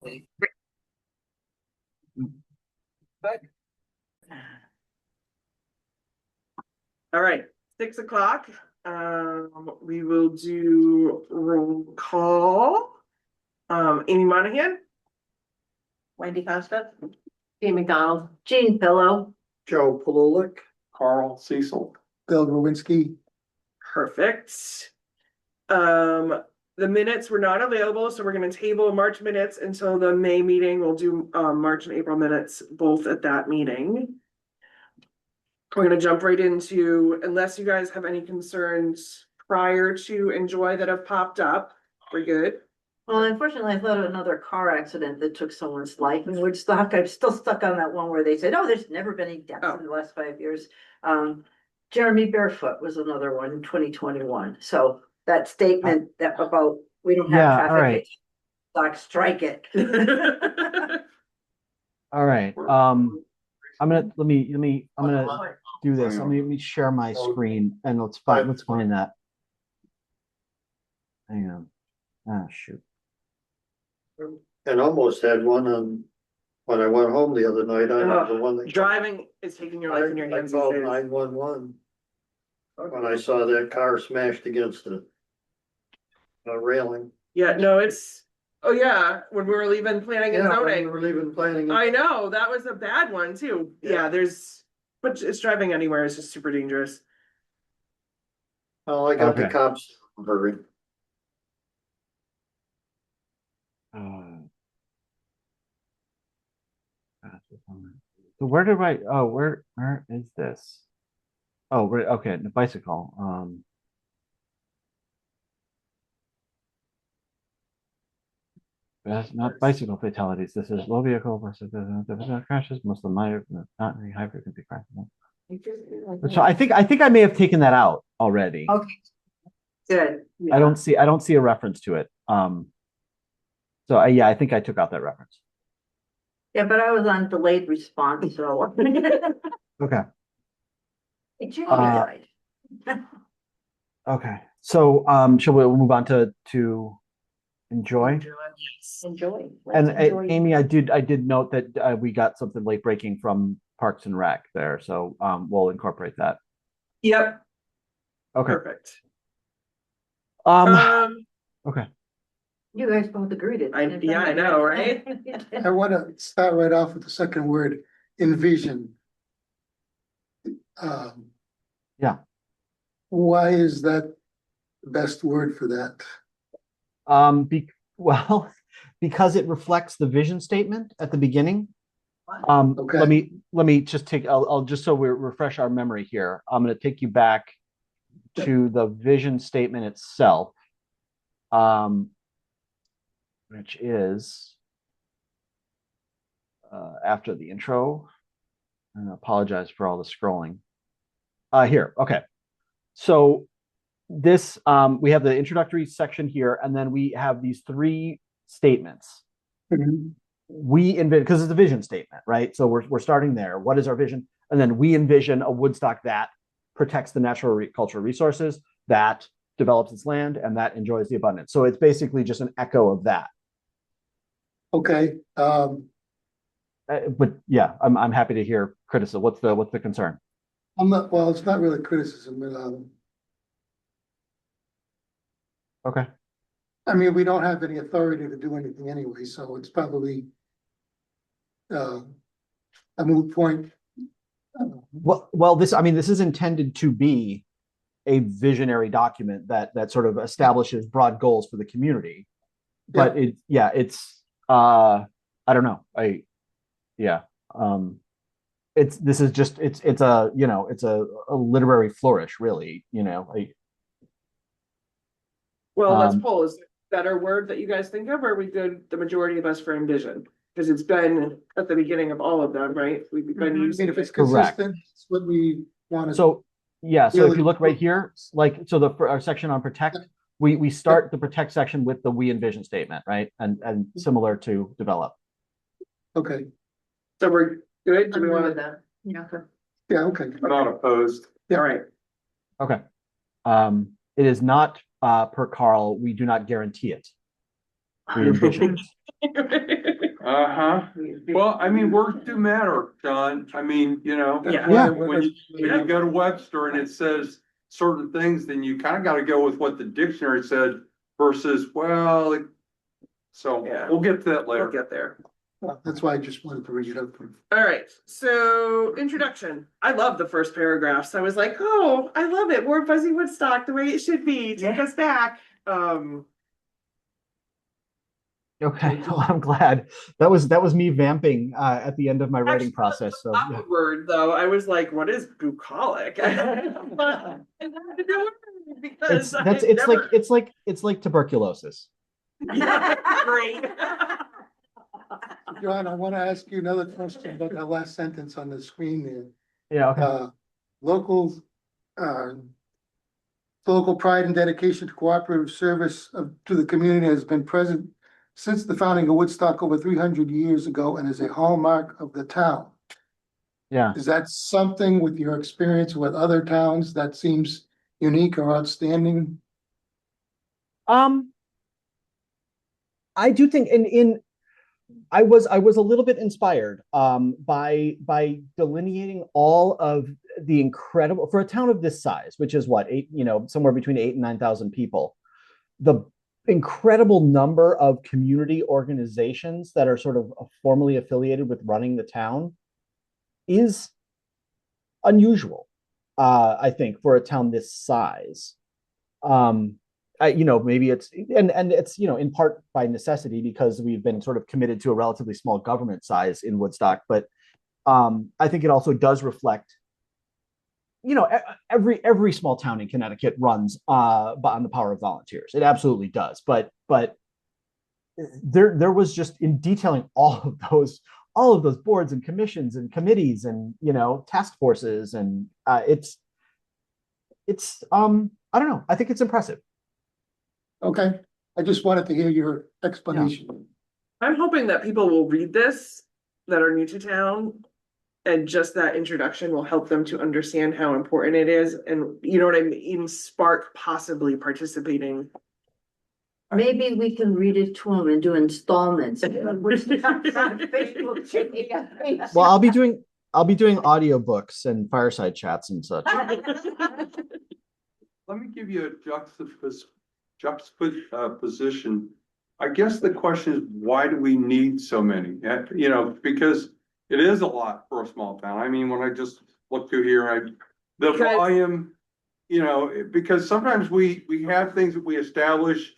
Good. All right, 6 o'clock. We will do roll call. Amy Monahan, Wendy Costa, Jane McDonald, Jean Pillow, Joe Palulik, Carl Cecil, Bill Rowinski. perfect. The minutes were not available, so we're going to table March minutes until the May meeting. We'll do March and April minutes both at that meeting. We're going to jump right into, unless you guys have any concerns prior to Enjoy that have popped up, we're good. well, unfortunately, I thought of another car accident that took someone's life in Woodstock. I'm still stuck on that one where they said, oh, there's never been any deaths in the last 5 years. Jeremy Barefoot was another one in 2021. So that statement that about we don't have traffic, all right. Like, strike it. All right. I'm gonna do this. Let me share my screen and let's find that. Hang on. Ah, shoot. And almost had one when I went home the other night. I had the one that Driving is taking your life in your hands. I called 911 when I saw that car smashed against the railing. Yeah, no, it's, oh yeah, when we were leaving planning and Yeah, when we zoning. were leaving planning. I know, that was a bad one too. Yeah, but it's driving anywhere is just super dangerous. Oh, I got the Okay. cops hurry. So where did I? Oh, where is this? Oh, right. Okay, the bicycle. That's not bicycle fatalities. This is low vehicle versus crashes. Most of them might not any high frequency crashes. So I think I may have taken that out already. Okay. Good. Yeah. I don't see a reference to it. So I think I took out that reference. Yeah, but I was on delayed response, so. Okay. Died. Okay. So shall we move on to Enjoy? Enjoy. And Amy, I did note that we got something late breaking from Parks and Rec there, so we'll incorporate that. Yep. Okay. Perfect. Okay. You guys both agreed it. Yeah, I know, right? I want to start right off with the second word, envision. Yeah. Why is that the best word for that? Because it reflects the vision statement at the beginning. Okay. Let me just take. I'll just so we refresh our memory here. I'm going to take you back to the vision statement itself, which is after the intro. And I apologize for all the scrolling. Here, okay. So this we have the introductory section here, and then we have these three statements. Mhm. We envision, because it's a vision statement, right? So we're starting there. What is our vision? And then we envision a Woodstock that protects the natural cultural resources, that develops its land, and that enjoys the abundance. So it's basically just an echo of that. Okay. But yeah, I'm happy to hear criticism. What's the concern? Well, it's not really criticism, but Okay. I mean, we don't have any authority to do anything anyway, so it's probably a moot point. Well, this is intended to be a visionary document that sort of establishes broad goals for the community. But it's I don't know. It's a literary flourish, really, Well, let's pull. Is there a better word that you guys think of, or are we good, the majority of us, for envision? Because it's been at the beginning of all of them, right? We've been I using mean, if it's Correct. consistent, it's what we want to. So if you look right here, our section on protect, we start the protect section with the we envision statement, right? And similar to develop. Okay. So we're good. Do we want that? Yeah. Yeah, okay. I'm not opposed. All right. Okay. It is not per Carl, we do not guarantee it. we envisioned. Uh-huh. Well, I mean, words do matter, John. I mean, Yeah. Yeah. when you go to Webster and it says certain things, then you kind of got to go with what the dictionary said versus, well, so Yeah. we'll get to that We'll later. get there. That's why I just wanted to read it up. All right, so introduction. I love the first paragraphs. I was like, oh, I love it. More fuzzy Woodstock, the way it should be. Take us back. Okay, well, I'm glad. That was me vamping at the end of my writing Actually, process. So that yeah. word though, I was like, what is bucolic? I had to know it because It's like tuberculosis. yeah, great. John, I want to ask you another question about that last sentence on the screen there. Yeah, okay. Local, uh, local pride and dedication to cooperative service to the community has been present since the founding of Woodstock over 300 years ago and is a hallmark of the town. Yeah. Is that something with your experience with other towns that seems unique or outstanding? I do think I was a little bit inspired by delineating all of the incredible for a town of this size, which is what, somewhere between 8,000 and 9,000 people, the incredible number of community organizations that are sort of formally affiliated with running the town is unusual, I think, for a town this size. Maybe it's and it's in part by necessity because we've been sort of committed to a relatively small government size in Woodstock, but I think it also does reflect every small town in Connecticut runs on the power of volunteers. It absolutely does, but there was just in detailing all of those boards and commissions and committees and task forces and it's I don't know, I think it's impressive. Okay, I just wanted to hear your explanation. I'm hoping that people will read this that are new to town. And just that introduction will help them to understand how important it is and you know what I mean, spark possibly participating. Maybe we can read it to them and do installments. Well, I'll be doing audiobooks and fireside chats and such. Let me give you a juxtaposition. I guess the question is, why do we need so many? Because it is a lot for a small town. I mean, when I just look through here, the volume, because sometimes we have things that we establish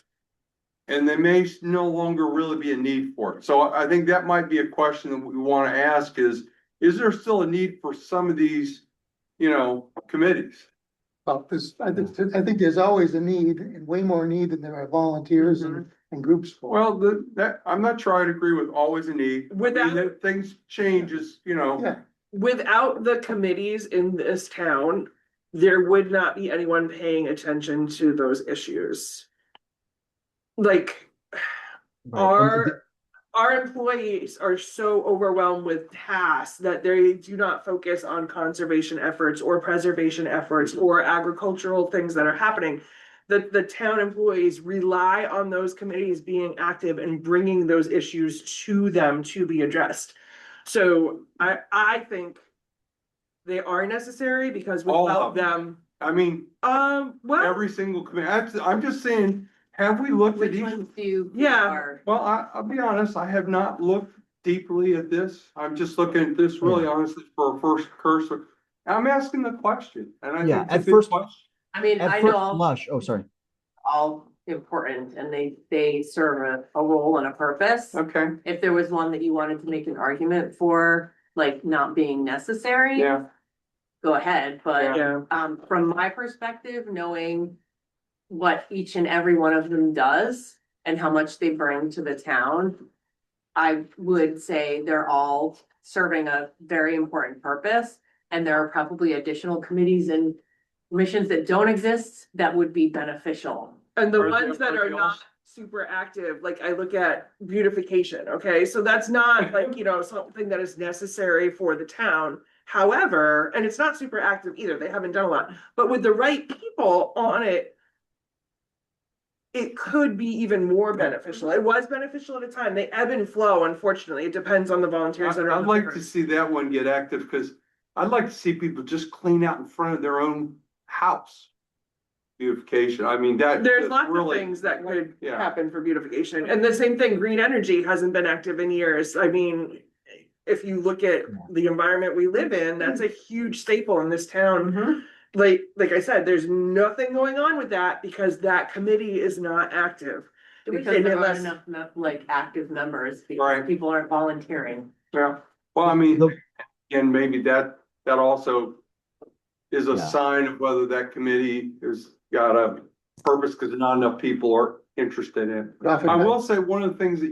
and there may no longer really be a need for it. So I think that might be a question that we want to ask is there still a need for some of these, committees? Well, I think there's always a need and way more need than there are volunteers and groups for. Well, I'm not trying to agree with always a need. That things change Yeah, Without the committees in this town, there would not be anyone paying attention to those issues. Like Right. our employees are so overwhelmed with tasks that they do not focus on conservation efforts or preservation efforts or agricultural things that are happening. The town employees rely on those committees being active and bringing those issues to them to be addressed. So I think they are necessary because without them, I mean, well, every single committee, I'm just saying, have we looked at Which each? ones do you? Yeah. are- Well, I'll be honest, I have not looked deeply at this. I'm just looking at this really honestly for a first cursor. I'm asking the question and I think it's a good question. I mean, At I first know all, blush, oh, sorry. all important and they serve a role and a purpose. Okay, If there was one that you wanted to make an argument for, like not being necessary, yeah, go ahead, but yeah. from my perspective, knowing what each and every one of them does and how much they bring to the town, I would say they're all serving a very important purpose. And there are probably additional committees and commissions that don't exist that would be beneficial. And the Are there ones that are not else? super active, like I look at beautification, okay, so that's not like, something that is necessary for the town. However, and it's not super active either, they haven't done a lot, but with the right people on it, it could be even more beneficial. It was beneficial at a time. They ebb and flow, unfortunately. It depends on the volunteers that are. I'd like to see that one get active, because I'd like to see people just clean out in front of their own house. Beautification, I mean, that. There's that's lots of really- things that could Yeah. happen for beautification. And the same thing, green energy hasn't been active in years. I mean, if you look at the environment we live in, that's a huge staple in this town. Mhm. Like I said, there's nothing going on with that because that committee is not active. Because And there aren't unless- enough like active members, because Right. people aren't volunteering. Yeah, well, I mean, The- and maybe that also is a Yeah. sign of whether that committee has got a purpose, because not enough people are interested in. I will say, one of the things that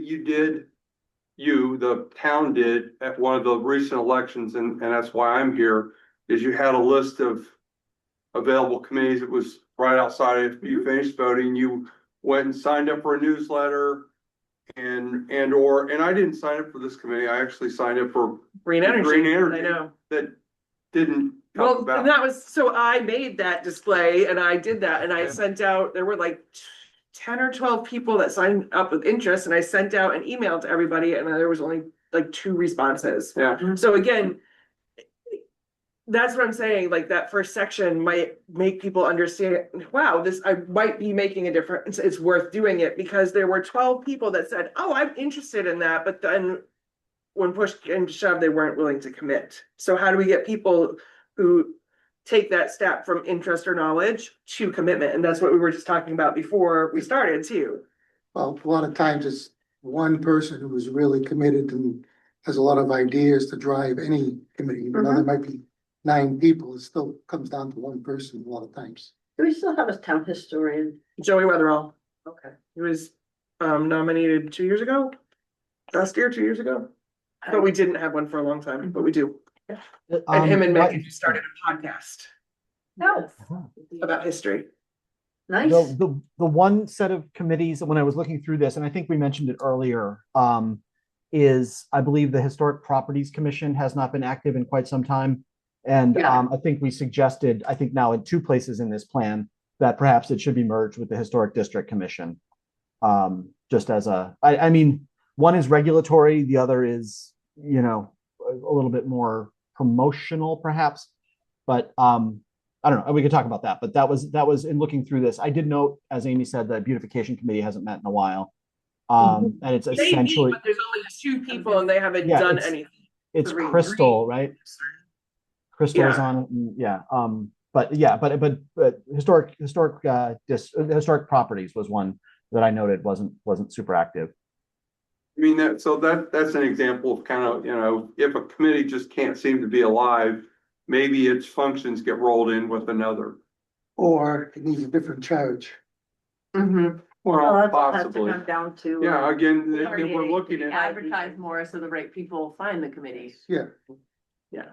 the town did at one of the recent elections, and that's why I'm here, is you had a list of available committees. It was right outside after you finished voting. You went and signed up for a newsletter, and I didn't sign up for this committee. I actually signed up for Green energy, Green energy. I know. that didn't come Well, about. and that was, so I made that display and I did that and I Yeah. sent out, there were like 10 or 12 people that signed up with interest and I sent out an email to everybody and there was only like 2 responses. Yeah, So again, that's what I'm saying, like that first section might make people understand, wow, this, I might be making a difference. It's worth doing it because there were 12 people that said, oh, I'm interested in that. But then when push came to shove, they weren't willing to commit. So how do we get people who take that step from interest or knowledge to commitment? And that's what we were just talking about before we started too. Well, a lot of times it's one person who is really committed and has a lot of ideas to drive any committee, even though there might be 9 people, it still comes down to one person a lot of times. Do we still have a town historian? Joey Weatherall, Okay. he was nominated 2 years ago, last year, 2 years ago. But we didn't have one for a long time, but we do. And him and Megan just started a podcast No. about history. Nice. The one set of committees, when I was looking through this, and I think we mentioned it earlier, is I believe the Historic Properties Commission has not been active in quite some time. And Yeah. I think we suggested, I think now in 2 places in this plan, that perhaps it should be merged with the Historic District Commission. Just as I mean, one is regulatory, the other is, you know, a little bit more promotional perhaps. But I don't know, we could talk about that, but that was in looking through this. I did note, as Amy said, the beautification committee hasn't met in a while. And it's They meet, essentially, but there's only 2 people and they haven't Yeah, done it's- anything. it's 3. Crystal, right? Crystal is Yeah. on it, and yeah, but historic properties was one that I noted wasn't super active. I mean, that's an example of kind of, you know, if a committee just can't seem to be alive, maybe its functions get rolled in with another. Or it needs a different charge. Mhm. Well, Well, that's has to possibly. come down to. Yeah, again, if Already we're looking at, Advertise more so the right people find the committees. Yeah,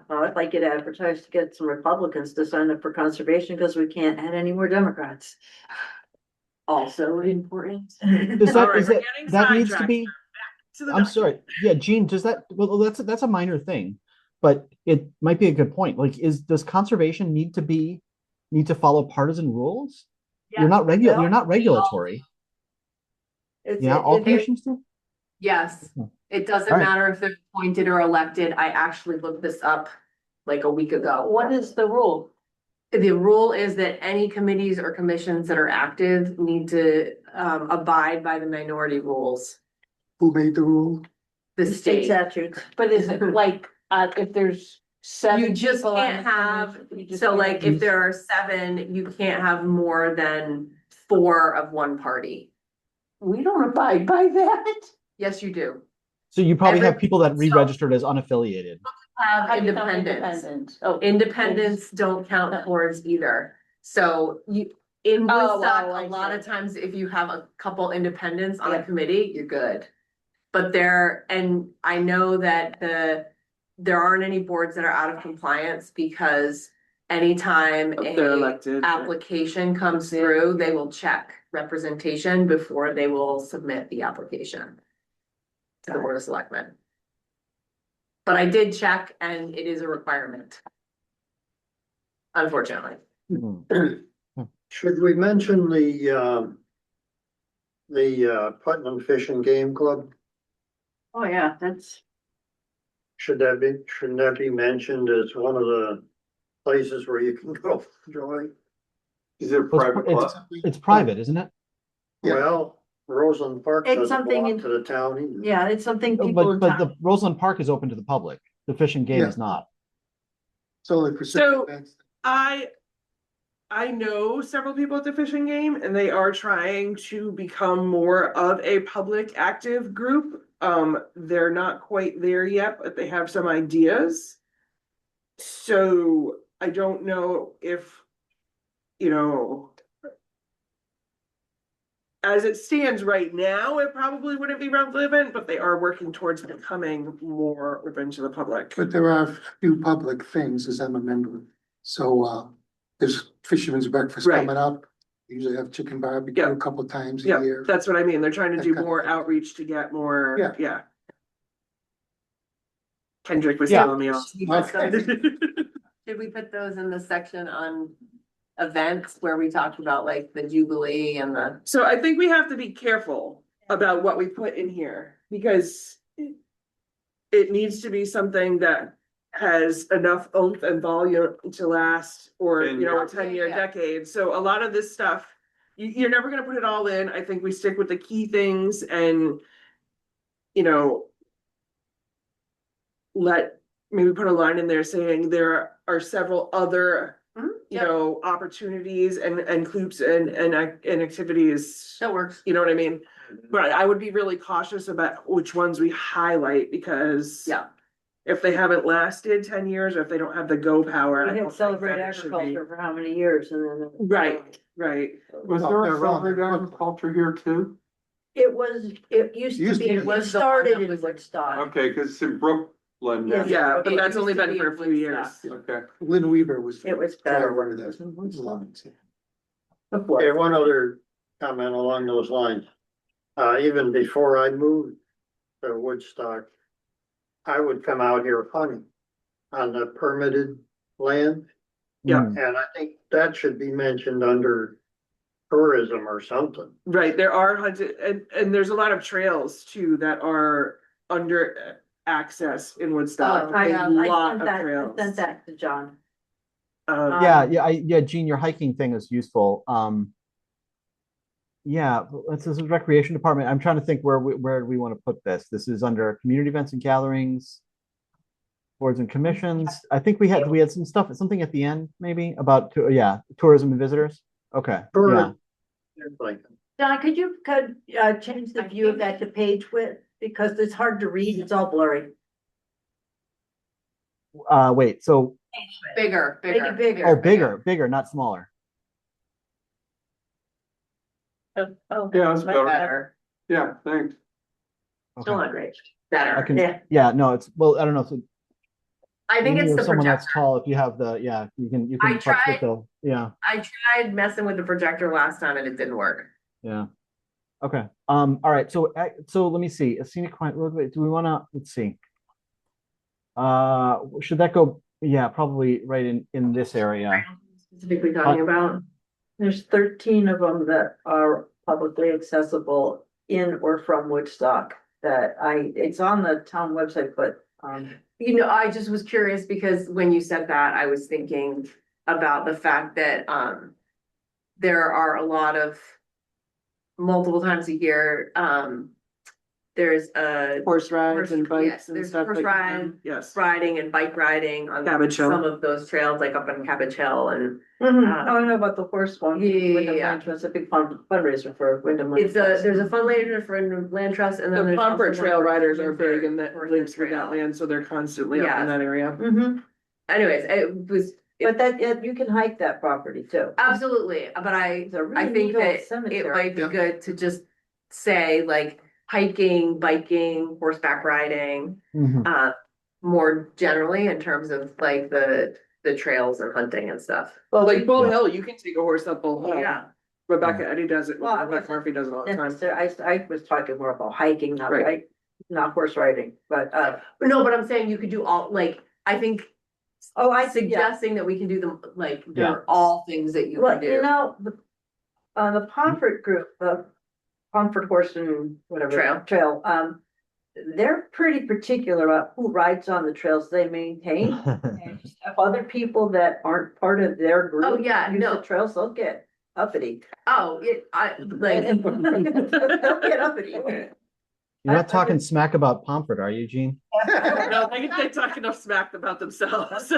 Well, I'd like it advertised to get some Republicans to sign up for conservation because we can't add any more Democrats. Also important. Does All that, right, is we're that, getting that needs to sidetracked. be, To the I'm sorry, yeah, Gene, does that, well, that's a minor thing, but it might be a good point. Like, does conservation need to follow partisan rules? You're not regulatory. Yeah, all commissions do? Yes, it doesn't All right. matter if they're appointed or elected. I actually looked this up like a week ago. What is the rule? The rule is that any committees or commissions that are active need to abide by the minority rules. who made the rule? The State state. statutes. But is it like, if there's 7 You just people on can't the have, commission, you just so can't- like if there are 7, you can't have more than 4 of one party. We don't abide by that. Yes, you do. So you probably have Every- people that so- re-registered as unaffiliated. Have How do you count independents. independent? Oh, Independents don't count towards either. So in Oh, Woodstock, I a lot see. of times if you have a couple independents on Yeah. a committee, you're good. But and I know that there aren't any boards that are out of compliance because anytime They're a elected. application comes through, they will check representation before they will submit the application to the Board of Selectmen. But I did check and it is a requirement. Unfortunately. Mhm. should we mention the the Putnam Fish and Game Club, Oh, yeah, that's, shouldn't that be mentioned as one of the places where you can go enjoy? Is it a Well, private it's- club? It's private, isn't it? Yeah. Well, Roseland Park It's doesn't something belong in- to the town either. yeah, it's something people in But town. the Roseland Park is open to the public. The Fish and Game Yeah. is not. solely for certain So- events. I know several people at the fishing game and they are trying to become more of a public active group. They're not quite there yet, but they have some ideas. So I don't know if, you know, as it stands right now, it probably wouldn't be relevant, but they are working towards becoming more open to the public. But there are a few public things as I'm a member. So, there's Fisherman's Breakfast Right. coming up. Usually have chicken barbecue Yeah. a couple times a Yeah, year. that's what I mean. They're trying to That do kind of more thing. outreach to get more, Yeah. yeah. Kendrick was Yeah. telling me off. Should we put those in the section on events where we talked about like the Jubilee and the? So I think we have to be careful about what we put in here because it needs to be something that has enough oomph and volume to last or, you know, a 10-year Yeah. decade. So a lot of this stuff, you're never gonna put it all in. I think we stick with the key things and, you know, maybe put a line in there saying there are several other, you know, opportunities and groups and activities. That works. You know what I mean? But I would be really cautious about which ones we highlight because. Yeah. If they haven't lasted 10 years or if they don't have the go power. I We don't had think celebrate that it should be. agriculture for how many years and then. Right, right. Was No, there they're a wrong. celebrate agriculture here too? It used to be, It it was the one started that in was- Woodstock. Okay, cause it's in Brooklyn now. Yeah, but It that's only used to been be for a in few years. Woodstock. Okay. Lynn Weaver was. It was better driver when of it was that. in Woodstock. Before. Okay, one other comment along those lines. Even before I moved to Woodstock, I would come out here hunting on the permitted land. Yeah. Mm. And I think that should be mentioned under tourism or something. Right, there are hunted, and there's a lot of trails too that are under access in Woodstock. I A lot sent of that, I trails. sent that to John. Yeah, Gene, your hiking thing is useful. Yeah, this is recreation department. I'm trying to think where we want to put this. This is under community events and gatherings, boards and commissions. I think we had some stuff, something at the end maybe about tourism and visitors. Okay, yeah. Like, John, could you change the view of that to page width? Because it's hard to read, it's all blurry. Wait, so Bigger, Make it bigger. bigger, not smaller. Oh, Yeah, that's better. Better, Yeah, thanks. still Okay. not great, I better. can, Yeah. no, it's, well, I don't know if I think it's maybe the if someone that's projector. tall, if you have you can I touch with tried. the, yeah. I tried messing with the projector last time and it didn't work. Yeah. Okay. All right. So let me see. A scenic do we want to? Let's see. Should that go? Yeah, probably right in this area. Specifically talking about, There's 13 of them that are publicly accessible in or from Woodstock it's on the town website, but, you know, I just was curious because when you said that, I was thinking about the fact that, there are a lot of multiple times a year, there's a Horse rides and Horse- yes, bikes and there's stuff. horse that you can- ride, Yes. riding and bike riding on Cabbage Hill. some of those trails, like up on Cabbage Hill and oh, I know about the horse one. Wyndham Yeah. Land Trust, a big fundraiser for Wyndham. Land it's Trust. there's a fundraiser for Land Trust and then The there's Pomfret also Trail one for riders are Pomfret big in that Horse links with Trail. that land, so they're constantly up Yeah. in that area. Mhm. Anyways, it was But you can hike that property too. absolutely, but It's a really I think neat old that it cemetery. might be Yeah. good to just say like hiking, biking, horseback riding, Mhm. more generally in terms of like the trails and hunting and stuff. Well, like Bull Yeah. Hill, you can take a horse up Bull Hill. Yeah, Rebecca Eddy does it. Well, I Rebecca wasn't Murphy does it all the time. I was talking more about hiking, not Right. not horse riding, but, but no, but I'm saying you could do all, like, I think yeah. suggesting that we can do them, like, Yeah. they're all things that you Well, can you do. know, the Pomfret group, the Pomfret Horse and whatever. Trail. Trail, they're pretty particular about who rides on the trails they maintain. And just have other people that aren't part of their group. Oh, yeah, use the no. trails, they'll get uppity. Oh, like, They'll get uppity. You're not talking smack about Pomfret, are you, Gene? No, they talk enough smack about themselves.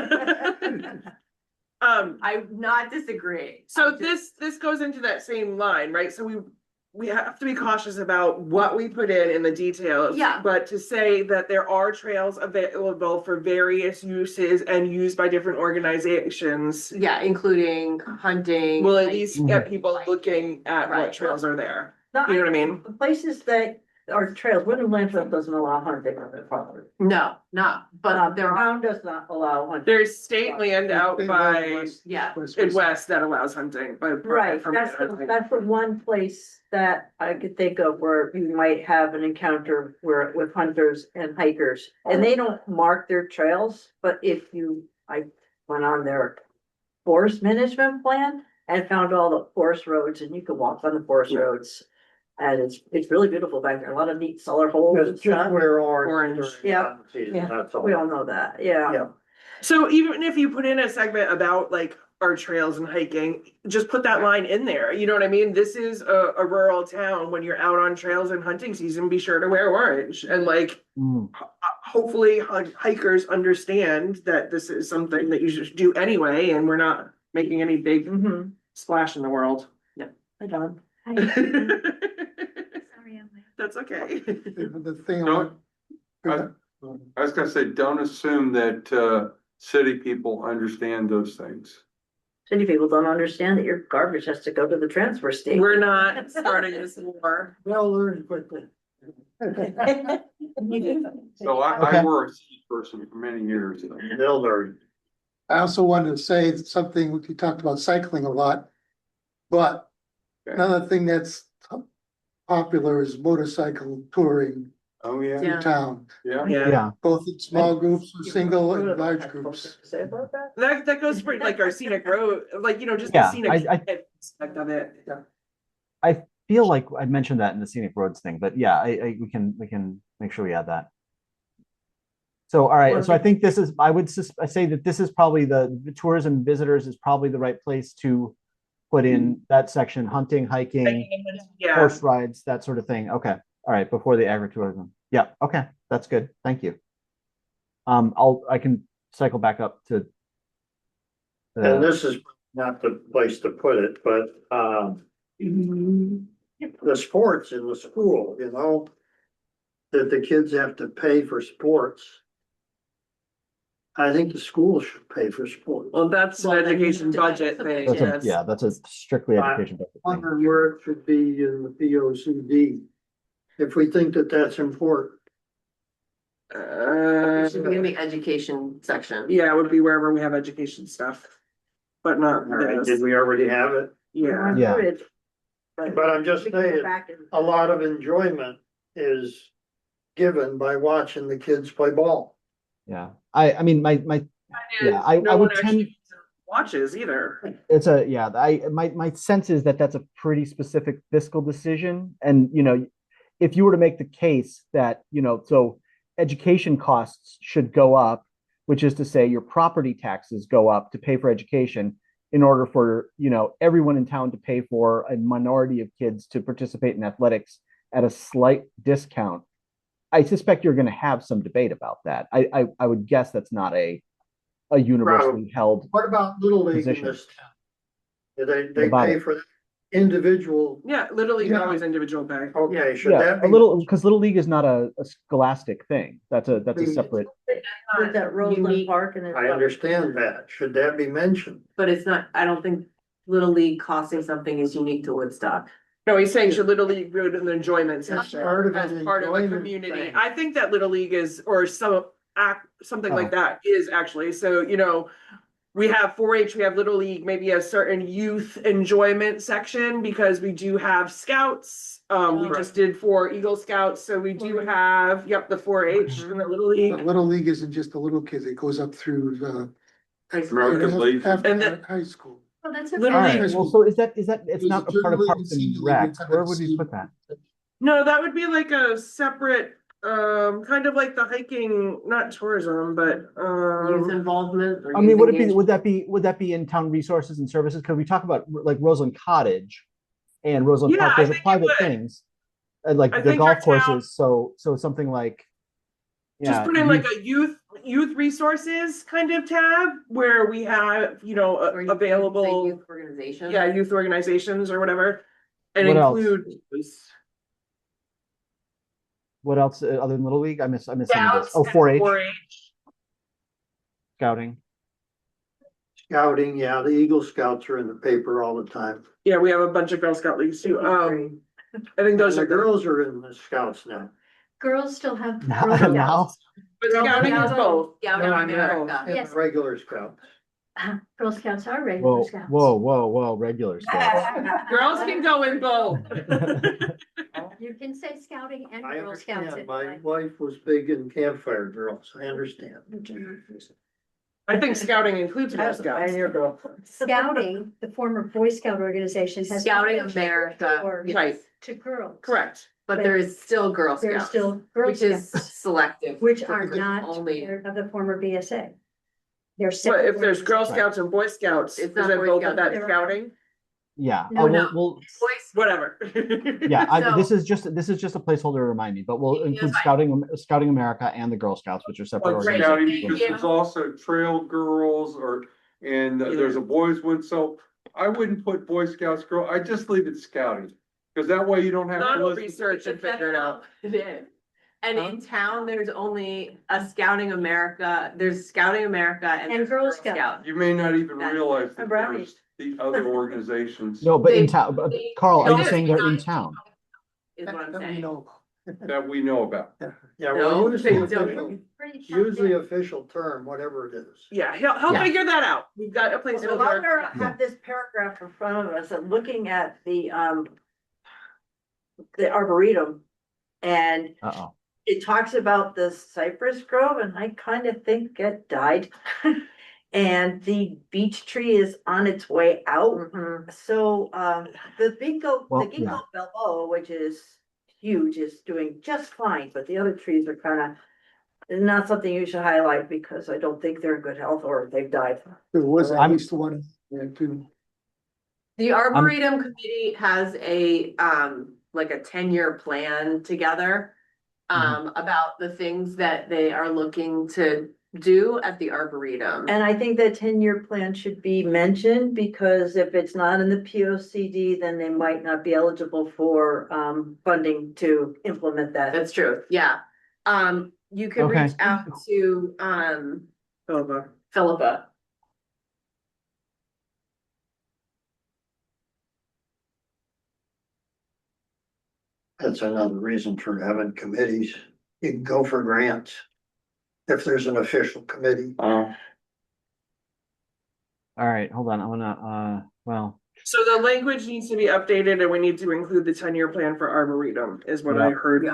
I'm not disagreeing. So this goes into that same line, right? So we have to be cautious about what we put in the details. Yeah. But to say that there are trails available for various uses and used by different organizations Yeah, including hunting. will at least get hiking, people looking at what Right. trails are there. No, You know what I mean? The places that are trails, Woodland Landfill doesn't allow hunting on their property. No, but Their there are, town does not allow hunting. There's state land out They by go west, yeah. in west that allows hunting. Right, that's the one place that I could think of where you might have an encounter where with hunters and hikers. And they don't mark their trails, but I went on their forest management plan and found all the forest roads and you can walk on the forest roads. And it's really beautiful back there, a lot of neat cellar holes and Just, just stuff. wear orange. Orange. during Yeah. hunting season, Yeah. that's all. We all know that, yeah. Yeah. So even if you put in a segment about like our trails and hiking, just put that line in there. You know what I mean? This is a rural town. When you're out on trails and hunting season, be sure to wear orange. And like, hopefully hikers understand that this is something that you should do anyway, and we're not making any big Mhm. splash in the world. Hi, Don. That's okay. The thing. Don't- I was gonna say, don't assume that, city people understand those things. City people don't understand that your garbage has to go to the transfer station. We're not starting this war. They'll learn quickly. So I Okay. were a city person for many years. They'll learn. I also wanted to say something, we talked about cycling a lot, but Okay. another thing that's popular is motorcycle touring Oh, yeah, in town, yeah. Yeah, both in small groups or single and large groups. Say about that? That goes for like our scenic road, like, just the Yeah, scenic I- aspect of it. I feel like I mentioned that in the scenic roads thing, but yeah, we can make sure we add that. So, all right, so I think this is, I say that this is probably the tourism visitors is probably the right place to put in that section, hunting, hiking, Yeah, horse rides, that sort of thing. Okay, all right, before the agritourism. Yeah, okay, that's good. Thank you. I can cycle back up to. And this is not the place to put it, but, the sports in the school, that the kids have to pay for sports. I think the school should pay for sports. well, that's an Well, then education you budget divide thing, the That's yes. that's a strictly education. budget thing. Wonder where it should be in the POCD, if we think that that's important. It should be in the education section. Yeah, it would be wherever we have education stuff, but not Did this. we already have it? Yeah, Yeah. But I'm just We can go saying, back and- a lot of enjoyment is given by watching the kids play ball. Yeah, I mean, my Yeah, I No would one actually tend- watches either. it's a yeah my sense is that that's a pretty specific fiscal decision, and if you were to make the case that so education costs should go up, which is to say your property taxes go up to pay for education in order for everyone in town to pay for a minority of kids to participate in athletics at a slight discount. I suspect you're going to have some debate about that. I would guess that's not a universally held. What about Little League in Position. this town? Do they About pay it? for individual, Yeah, literally Yeah. always individual pay. okay, should Yeah, that a be? little because Little League is not a scholastic thing. That's a separate. With that Roseland Unique. Park and. I understand that, should that be mentioned? But it's not, I don't think Little League costing something is unique to Woodstock. No, he's saying should Little League go to the enjoyment section part of as an part of a enjoyment community. thing. I think that Little League is, or something like Oh. that is actually, so, we have 4-H, we have Little League, maybe a certain youth enjoyment section because we do have scouts. We just did 4 Eagle Scouts, so we do have, the 4-H and the Little But League. Little League isn't just the little kids, it goes up through the. American Legion. And After high school. Oh, that's Little All League. right. Well, so is that it's There's not a a part of Little League Parks and and Senior League, Rec? it's under Where the would we same- put that? No, that would be like a separate, kind of like the hiking, not tourism, but, Youth involvement or I mean, youth would it be, engagement. would that be in town resources and services? Because we talk about like Roseland Cottage and Roseland Yeah, Park, I those are think it private would. things. And like I the think our golf town, courses, so something like, just yeah, put in like a youth resources kind of tab where we have, Or you could say available, Youth organization. yeah, youth organizations or whatever. And What else? include What else other than Little League? I miss some of this. scouts Oh, and 4-H 4-H. scouting. Scouting, yeah, the Eagle Scouts are in the paper all the time. Yeah, we have a bunch of Girl Scout leagues too. I think those The are good. girls are in the Scouts now. Girls still have. Now, Girl Scouts. now But Girl scouting is Scouts. both. Scouting America. Yes. Regular Scouts. Girl Scouts are regular whoa, scouts. whoa, regular scouts. Girls can go in both. You can say scouting and I Girl Scouts. understand, if my you like. wife was big in campfire girls, I understand. I think scouting includes Girl That's a Scouts. pioneer girl. Scouting, the former Boy Scout organization, has. Scouting America, Or Right, to girls. correct. but there is still Girl There's Scouts, still Girl which is Scouts, selective. which are Because not only, part of the former BSA. They're But separate. if there's Girl organizations. Scouts and Boy Scouts, It's is not it Boy both Scouts, of that they're- scouting? Yeah. No, no. We'll boys, Whatever. yeah, So- this is just a placeholder to remind me, but we'll include fine. Scouting America and the Girl Scouts, which are separate Well, Right. scouting, organizations. because there's also trail girls and there's a boys one, so I wouldn't put Boy Scouts girl, I just leave it scouting. Cause that way you don't have Not to listen. research and figure it out. It is. And in town, there's only a Scouting America, there's Scouting America and And there's Girl Girl Scouts. Scouts. You may not even That's- realize that I'm brownie. there's the other organizations No, but in They- town, they- Carl, are you they- saying they're in town? Is what I'm That we saying. know that we know about. Yeah, No, well, they use the don't. official, Pretty use the tough. official term, whatever it is. Yeah, he'll Yeah. figure that out. We've got a So while placeholder. we have this paragraph in front of us and looking at the arboretum. And Uh-oh. it talks about the cypress grove and I kind of think it died. And the beech tree is on its way out. So, the Well, the ginkgo biloba, which is huge, is doing just fine, but the other trees are kind of not something you should highlight because I don't think they're in good health or they've died. There was at I'm- least one there too. The Arboretum Committee has like a 10-year plan together. About the things that they are looking to do at the Arboretum. And I think that 10-year plan should be mentioned because if it's not in the POCD, then they might not be eligible for funding to implement that. That's true, yeah. You can Okay. reach out to Philippa. Philippa. That's another reason for having committees. You can go for grants. If there's an official committee. All right, hold on. I wanna well, So the language needs to be updated and we need to include the 10-year plan for Arboretum is what I Yeah. heard.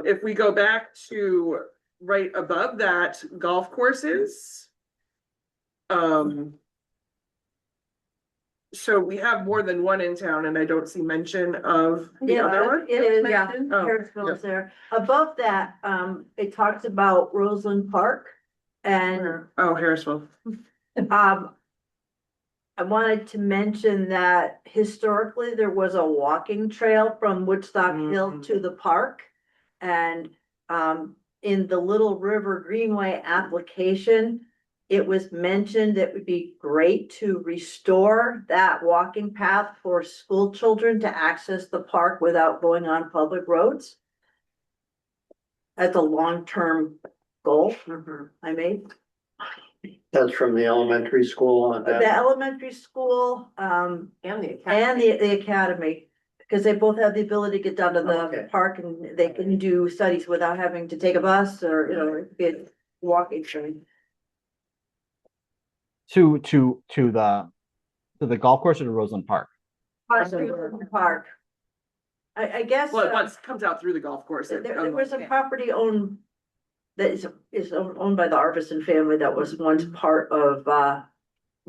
If we go back to right above that, golf courses. So we have more than one in town and I don't see mention of the other one. It is, Mentioned? Oh, Harrisville's there. Above that, it talks about Roseland Park. And Oh, Harrisville. I wanted to mention that historically there was a walking trail from Woodstock Hill to the park. And in the Little River Greenway application, it was mentioned it would be great to restore that walking path for school children to access the park without going on public roads. That's a long-term goal I made. That's from the elementary school on The that. elementary school, And the and Academy. the academy, because they both have the ability to get down to Okay. the park and they can do studies without having to take a bus or, be a walking train. to the golf course or to Roseland Park? Park. I guess, Well, it once comes out through the golf course. there was a property owned that is owned by the Arvison family that was once part of,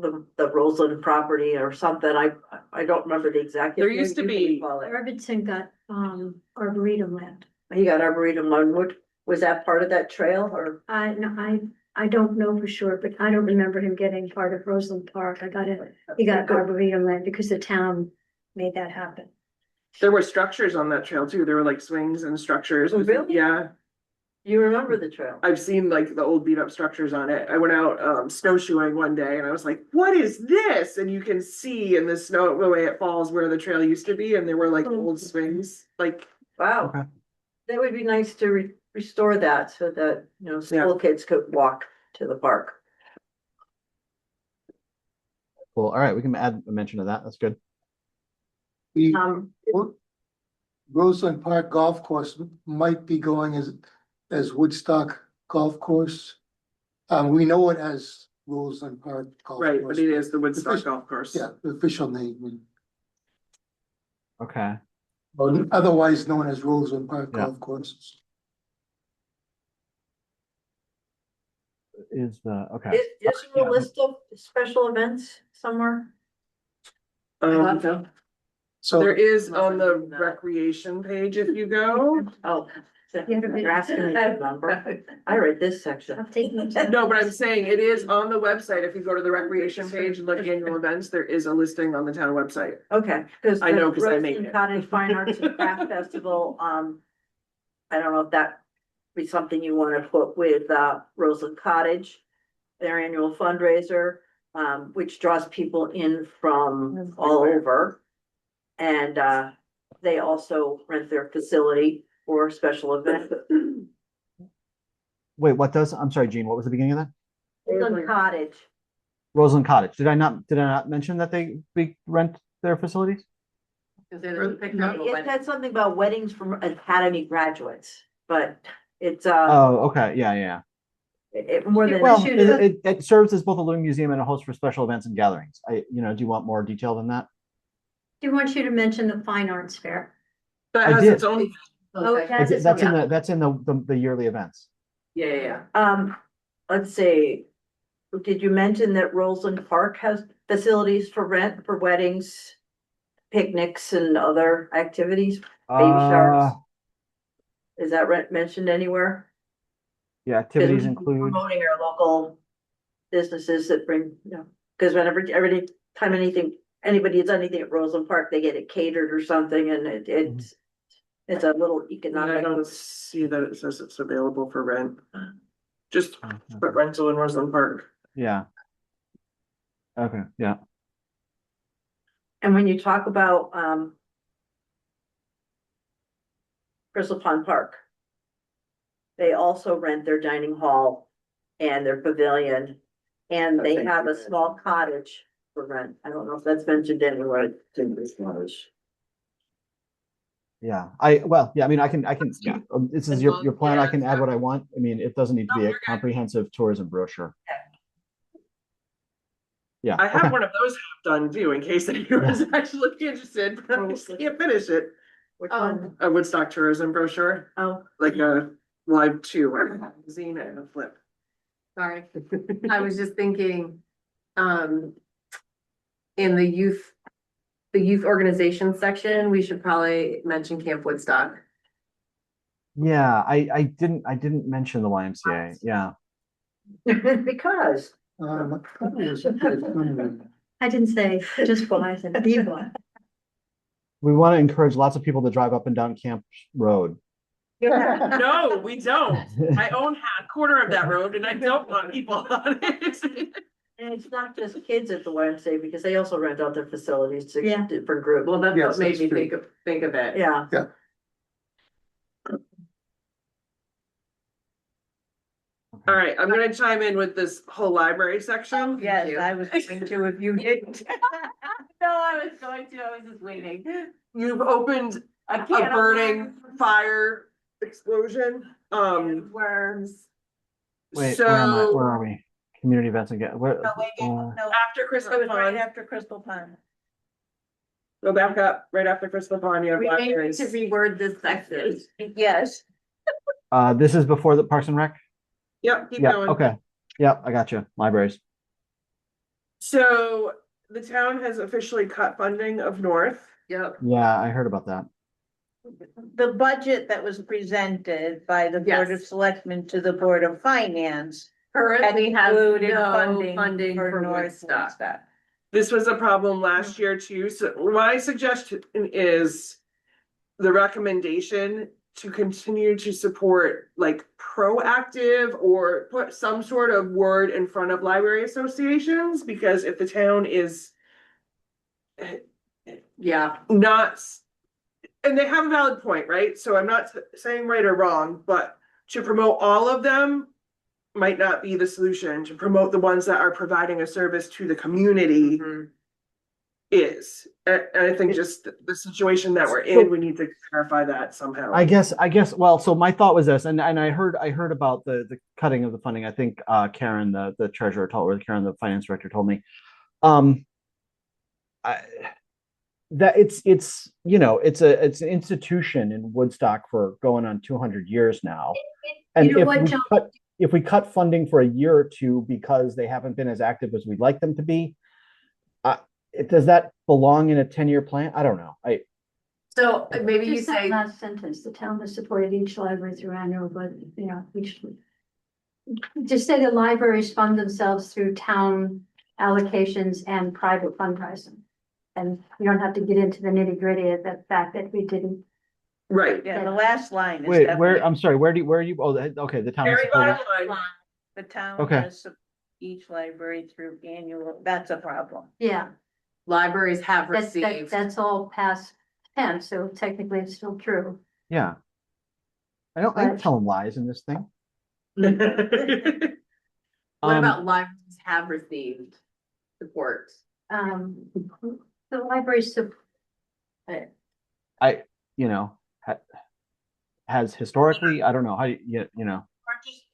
the Roseland property or something. I don't remember the exact. There used to be- Arvidsson got, Arboretum land. He got Arboretum Learnwood. Was that part of that trail or? I don't know for sure, but I don't remember him getting part of Roseland Park. He got Arboretum land because the town made that happen. There were structures on that trail too. There were like swings and structures. Oh, really? Yeah, You remember the trail? I've seen like the old beat up structures on it. I went out snowshoeing one day and I was like, what is this? And you can see in the snow, the way it falls, where the trail used to be, and there were like old swings, like, Wow. Okay. That would be nice to restore that so that, school kids could walk to the park. Cool. All right, we can add a mention of that. That's good. The Um, Roseland Park Golf Course might be going as Woodstock Golf Course. We know it as Roseland Park Golf right, Course. but it is the Woodstock Official- Golf Course. Yeah, the official name, Okay. otherwise known as Roseland Park Yeah. Golf Course. Is the okay? is there a list of special events somewhere? So So there is Unless on I'm the reading that. recreation page if you go. Oh. Yeah, but- You're asking me to remember. I read this section. I've taken. No, but I'm saying it is on the website. If you go to the recreation page and look at annual events, there is a listing on the town website. Okay, because. I know, 'cause I made it. Cottage Fine Arts and Craft Festival, I don't know if that be something you want to put with, Roseland Cottage, their annual fundraiser, which draws people in from all over. And, they also rent their facility for special events. Wait, what does? I'm sorry, Gene. What was the beginning of that? Roseland Cottage. Roseland Cottage. Did I not mention that they rent their facilities? It said something about weddings from academy graduates, but it's, Oh, okay. Yeah. more than. Well, should- it serves as both a living museum and a host for special events and gatherings. Do you want more detail than that? Do want you to mention the Fine Arts Fair. That I has did. its own, Oh, I that's did- its That's own- in the yearly events. Yeah. Let's see. Did you mention that Roseland Park has facilities for rent for weddings, picnics and other activities? Baby showers? Is that mentioned anywhere? Yeah, 'Cause activities we're include. Promoting our local businesses that bring, because whenever, every time anybody does anything at Roseland Park, they get it catered or something and it's a little I economic. don't see that it says it's available for rent. Just Oh, okay. put rental in Roseland Park. Yeah. Okay. Yeah. And when you talk about, Crystal Pond Park, they also rent their dining hall and their pavilion, and they have a small cottage for rent. I don't know if that's mentioned anywhere. Yeah. I mean, I can, yeah. This is your plan. I can add what I want. I mean, it doesn't need to be a comprehensive tourism brochure. Yeah. I have okay. one of those half done too, in case anyone's actually interested, but I just can't finish it. Which one? A Woodstock tourism brochure, Oh, like a live tour, magazine and a flip. Sorry, I was just thinking, in the youth organization section, we should probably mention Camp Woodstock. Yeah. I didn't mention the YMCA. Yeah. because. I didn't say just one, I said the one. We want to encourage lots of people to drive up and down Camp Road. No, we don't. I own a quarter of that road and I don't want people on it. And it's not just kids at the YMCA, because they also rent out their facilities to Yeah. different groups. Well, that's Yes, what made that's me true. think of it. Yeah. All right, I'm gonna chime in with this whole library section. Yes, I was going to if you didn't. No, I was going to, I was just waiting. You've opened I a can't. burning fire explosion. Worms. Wait, where am I? Where So are we? Community events again. Where, after Crystal Pond, after Crystal Pond. go back up, right after Crystal Pond, you have We may need libraries. to reword this section. Yes. this is before the Parks and Rec? Yep, keep Yeah, going. okay. Yep, I got you. Libraries. So the town has officially cut funding of North. Yep. Yeah, I heard about that. The budget that was presented by the Board of Yes. Selectmen to the Board of Finance Currently has included no funding funding for for North Woodstock. Woodstock. This was a problem last year too, so my suggestion is the recommendation to continue to support like proactive or put some sort of word in front of library associations, because if the town is Yeah, not, and they have a valid point, right? So I'm not saying right or wrong, but to promote all of them might not be the solution. To promote the ones that are providing a service to the community mhm. is. And I think just the situation that we're in, we need to clarify that somehow. I guess, well, so my thought was this, and I heard about the cutting of the funding. I think Karen, the treasurer told, or Karen, the finance director told me. That it's you know, it's an institution in Woodstock for going on 200 years now. And You know what, John? if we cut funding for a year or two because they haven't been as active as we'd like them to be, does that belong in a 10-year plan? I don't know. So maybe you Just that say, last sentence, the town has supported each library through annual, but, you know, each. Just say the libraries fund themselves through town allocations and private fundraising. And you don't have to get into the nitty gritty of the fact that we didn't. Right. Yeah, the last line is Wait, where? definitely, I'm sorry. Where are you? Oh, okay. The town. has Very supported- bottom line. the town Okay. has each library through annual, that's a problem. Yeah, libraries have received. that's all past tense, so technically it's still true. Yeah. I don't Right. tell them lies in this thing. What Um, about libraries have received support? The libraries, you know, has historically, I don't know how you know.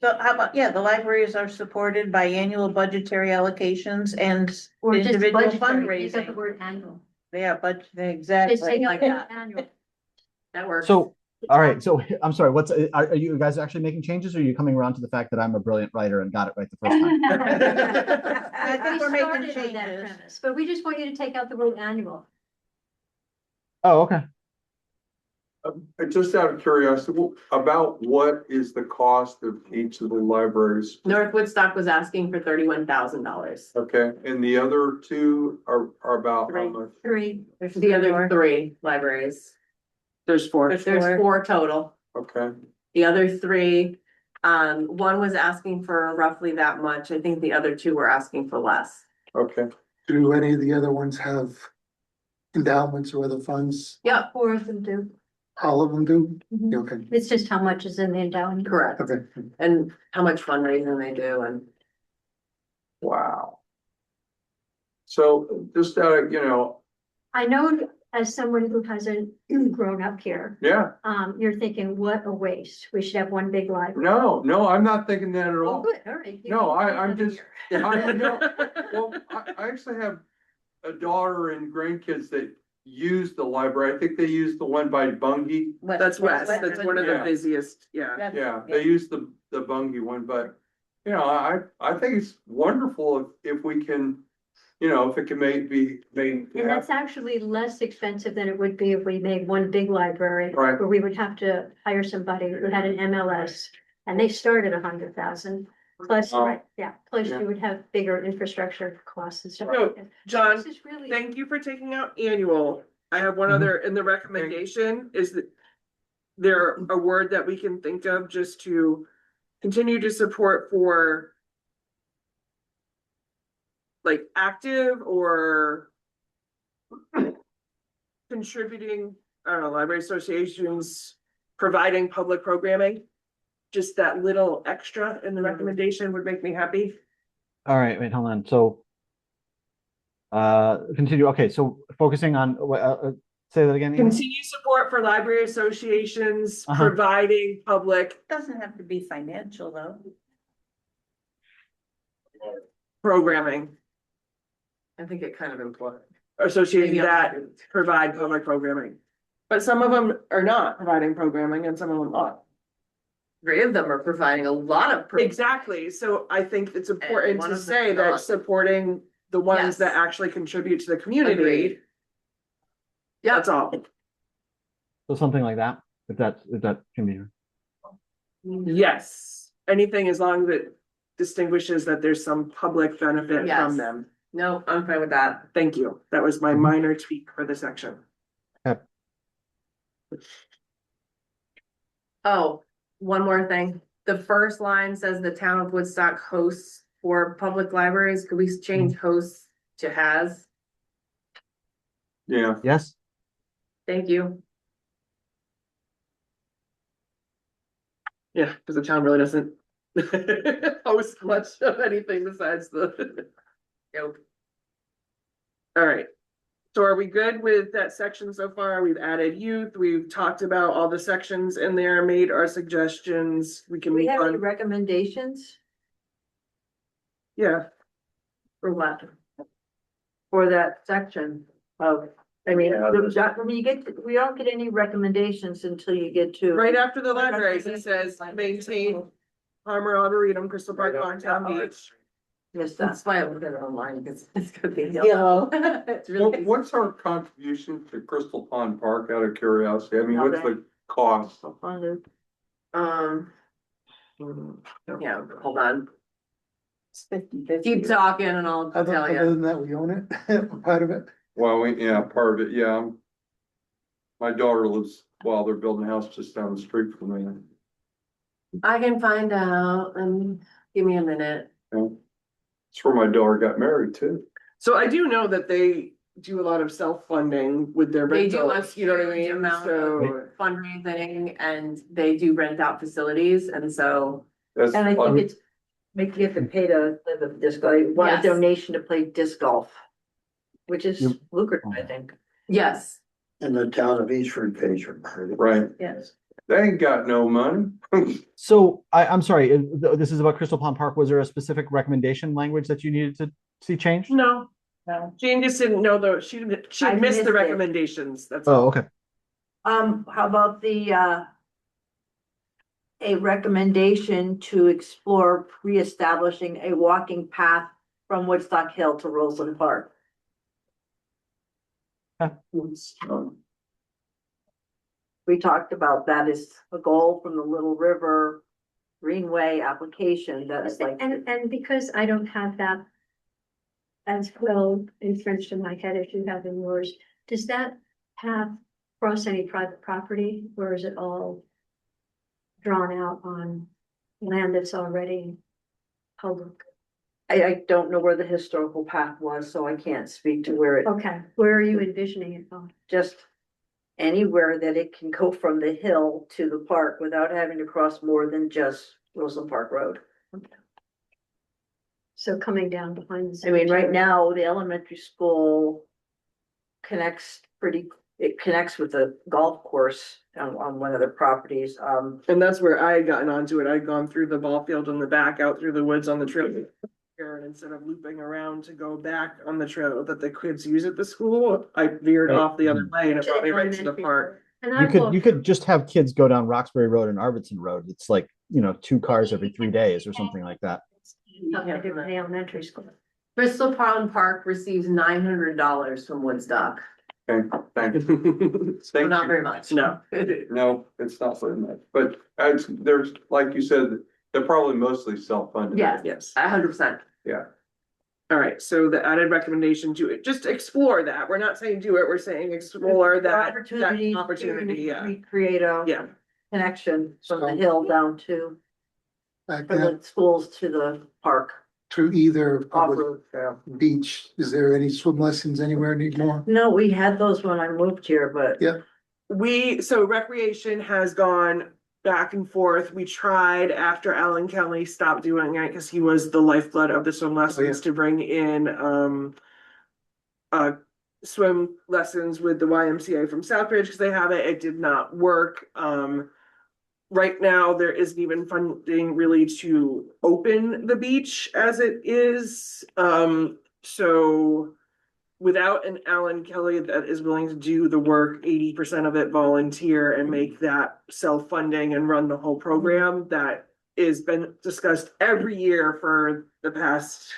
So how about, yeah, the libraries are supported by annual budgetary allocations and or just individual budgetary, use up the fundraising. word annual. Yeah, but Just exactly. take out like the that. annual. That works. So, all right. So I'm sorry. Are you guys actually making changes, or are you coming around to the fact that I'm a brilliant writer and got it right the first time? I think We we're making started with that changes. premise, but we just want you to take out the word annual. Oh, okay. Just out of curiosity, about what is the cost of each of the libraries? North Woodstock was asking for $31,000. Okay, and the other two are about how Three. much? Three. The other three libraries. There's four. There's four total. Okay, The other three, one was asking for roughly that much. I think the other two were asking for less. okay. Do any of the other ones have endowments or other funds? Yep, 4 of them do. All of them do? Mhm. Okay, It's just how much is in the endowment. correct. okay. And how much fundraising they do and. Wow. So just I know as someone who hasn't grown up here, yeah, you're thinking, what a waste. We should have one big library. no, I'm not thinking that at Oh, all. good, all right. No, I'm just, I know, That's well, I actually have a daughter and grandkids that use the library. I think they use the one by Bungie. West, that's one of the Yeah. busiest, yeah. Yeah, they use the Bungie one, but, I think it's wonderful if we can, if it can be made. And that's actually less expensive than it would be if we made one big library. Right. Where we would have to hire somebody who had an MLS, and they start at 100,000. Plus, Oh. right, yeah, plus Yeah. you would have bigger infrastructure costs and stuff No, like that. John, This is really. thank you for taking out annual. I have one Mhm. other in the recommendation is that there a word that we can think of just to continue to support for like active or contributing, I don't know, library associations providing public programming. Just that little extra in the recommendation would make me happy. All right. Wait, hold on. So, continue. Okay. So focusing on, say that again. Amy? Continue support for library associations Uh-huh. providing public Doesn't have to be financial though. programming. I think it kind of implies. Associations Maybe that I'm- provide public programming. But some of them are not providing programming and some of them are. Three of them are providing a lot of. Exactly, so I think it's important one to of them say is that not. supporting the ones that Yes. actually contribute to the community. Agreed. Yeah, That's all. So something like that, if that can be. Yes, anything as long as it distinguishes that there's some public benefit Yes. from them. no, I'm fine with that. Thank you. That was my Mhm. minor tweak for the section. Oh, one more thing. The first line says the town of Woodstock hosts for public libraries. Could we change hosts to has? Yeah, Yes. Thank you. Yeah, because the town really doesn't host much of anything besides the. Nope. All right. So are we good with that section so far? We've added youth, we've talked about all the sections in there, made our suggestions. We can Do we move have any on. recommendations Yeah, for what? For that section of, I mean, we don't get any recommendations until you get to. right after the libraries, it says maintain Palmer Arboretum, Crystal Park, Longtown Beach. Missed that. That's why I looked at it online because it's gonna be Yellow. It's really. what's our contribution to Crystal Pond Park out of curiosity? I mean, what's the cost? Um, yeah, hold on. It's 50-50. Keep talking and I'll Other, tell other you. than that, we own it, part of it. Well, yeah, part of it, yeah. My daughter lives, well, they're building a house just down the street from me. I can find out and give me a minute. Yeah. It's where my daughter got married too. So I do know that they do a lot of self-funding with their They do a rentals, you know what I huge mean? amount So, of fundraising and they do rent out facilities and so. That's And I think un- it's, make you have to pay to live at disc golf, you want a Yes. donation to play disc golf. Which is Yep. lucrative, I think. Yes, And the town of Eastford pays for part of it. right. Yes. They ain't got no money. So I'm sorry, this is about Crystal Pond Park. Was there a specific recommendation language that you needed to see changed? no, No. Jane just didn't know though, she I missed the missed it. recommendations, that's Oh, all. okay. How about a recommendation to explore reestablishing a walking path from Woodstock Hill to Roseland Park? We talked about that as a goal from the Little River Greenway application, that's like. And because I don't have that as well entrenched in my head as you have in yours, does that path cross any private property, or is it all drawn out on land that's already public? I don't know where the historical path was, so I can't speak to where it, Okay, where are you envisioning it from? just anywhere that it can go from the hill to the park without having to cross more than just Roseland Park Road. So coming down behind the. I mean, right cemetery. now, the elementary school it connects with the golf course on one of their properties. And that's where I had gotten onto it, I'd gone through the ball field in the back, out through the woods on the trail. And instead of looping around to go back on the trail that the kids use at the school, I veered Right. off the other way and it To brought me the right to the elementary park. And I You could just have kids go down Roxbury Road and Arvidsson Road. It's like, 2 cars every 3 days or something like that. Up at the elementary school. Crystal Pond Park receives $900 from Woodstock, Okay, thank you. so Thank not you. very much. No. No, it's not very much, but there's, like you said, they're probably mostly self-funded. Yes. Yes. 100%. All right, so the added recommendation to it, just explore that. We're not saying do it, we're saying explore that opportunity, yeah. Create a Yeah, connection from the hill down to, Back from then, the schools to the park. to either public Off-road trail. beach, is there any swim lessons anywhere anymore? No, we had those when I moved here, but. Yeah. so recreation has gone back and forth. We tried after Alan Kelly stopped doing it because he was the lifeblood of the swim lessons to bring in swim lessons with the YMCA from Southbridge because they have it. It did not work. Right now, there isn't even funding really to open the beach as it is. So without an Alan Kelly that is willing to do the work, 80% of it volunteer and make that self-funding and run the whole program that is been discussed every year for the past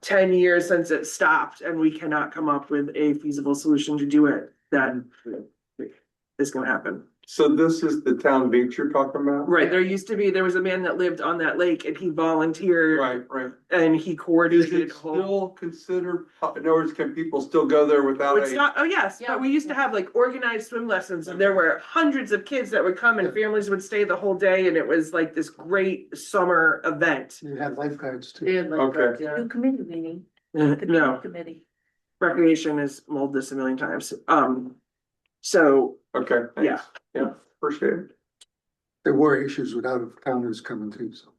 10 years since it stopped and we cannot come up with a feasible solution to do it, that is gonna happen. So this is the town beach you're talking about? Right, there was a man that lived on that lake and he volunteered Right. and he Is coordinated. it still considered, in other words, can people still go there without It's a? not, oh yes, Yeah. but we used to have like organized swim lessons and there were hundreds of kids that would come and families would stay the whole day and it was like this great summer event. You had lifeguards too. Yeah, like that, Okay. yeah. New committee meeting. No, Committee. recreation has mulled this a million times. So, Okay, yeah. thanks. Yeah, appreciate it. There were issues with out-of-towners coming too, so.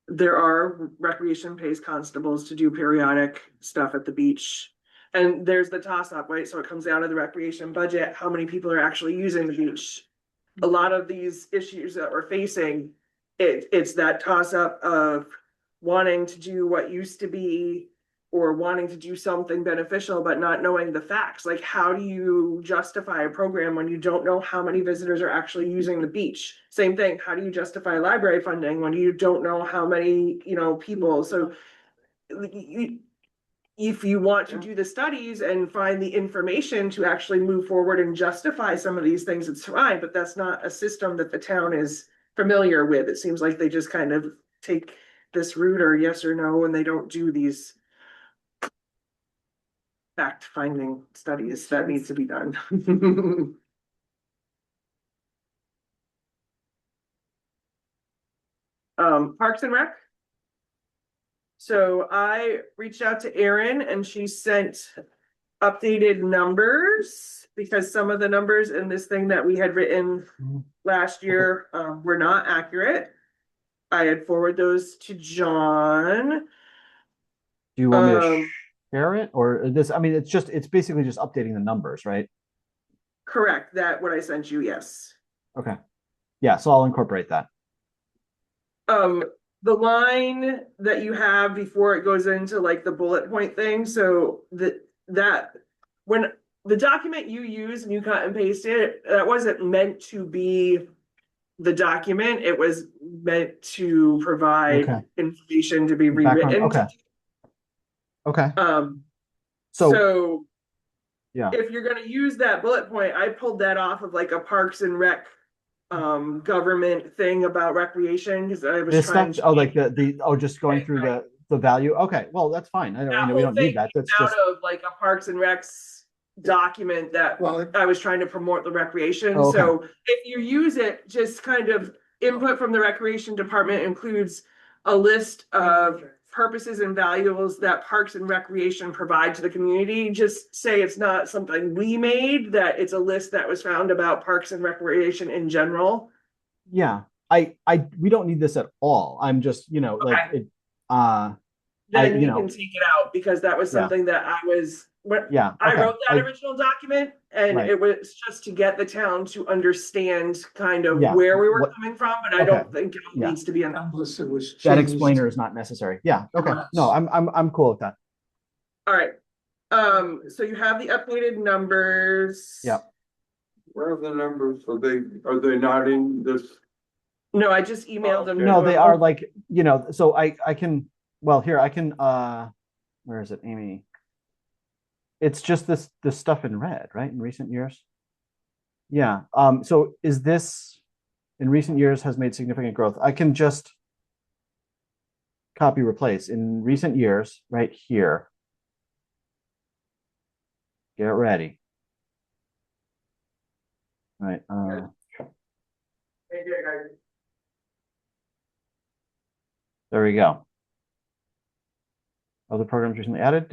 there are recreation pays constables to do periodic stuff at the beach. And there's the toss up, right? So it comes down to the recreation budget, how many people are actually using the beach. A lot of these issues that we're facing, it's that toss up of wanting to do what used to be or wanting to do something beneficial, but not knowing the facts. Like, how do you justify a program when you don't know how many visitors are actually using the beach? Same thing, how do you justify library funding when you don't know how many, people? So if you want to do the studies and find the information to actually move forward and justify some of these things, it's fine, but that's not a system that the town is familiar with. It seems like they just kind of take this route or yes or no, and they don't do these fact-finding studies that needs to be done. Parks and Rec. So I reached out to Erin and she sent updated numbers because some of the numbers in this thing that we had written last year were not accurate. I had forwarded those to John. Do you want me to Um, share it or this? I mean, it's basically just updating the numbers, right? Correct, that what I sent you, yes. Okay. Yeah, so I'll incorporate that. The line that you have before it goes into like the bullet point thing, so that when the document you use and you cut and paste it, that wasn't meant to be the document, it was meant to provide Okay. information to be Background, rewritten. okay. So So yeah, if you're gonna use that bullet point, I pulled that off of like a Parks and Rec government thing about recreation because I was this trying stuff, to like just going through the value. Okay, well, that's fine. I that don't, we whole don't thing need that. That's out just, of like a Parks and Recs document that Well, I was trying to promote the recreation. Oh, okay. So if you use it, just kind of input from the recreation department includes a list of purposes and values that Parks and Recreation provide to the community. Just say it's not something we made, that it's a list that was found about Parks and Recreation in general. yeah, we don't need this at all. I'm just, like Okay. it, Then you you know, can take it out because that was Yeah. something that yeah, I okay. wrote that original document and Right. it was just to get the town to understand kind of Yeah, where we were what- coming from, but I okay, don't think it yeah. needs to be enough. Unless it was That changed. explainer is not necessary. Yeah, okay. Correct. No, I'm cool with that. All right. So you have the updated numbers. Yeah. Where are the numbers? Are they not in this? No, I just emailed them. Okay. No, they are like, so I can, well, here, I can, where is it, Amy? It's just this stuff in red, right, in recent years? Yeah, so is this, in recent years has made significant growth? I can just copy replace in recent years, right here. Get ready. Right, there we go. Other programs recently added.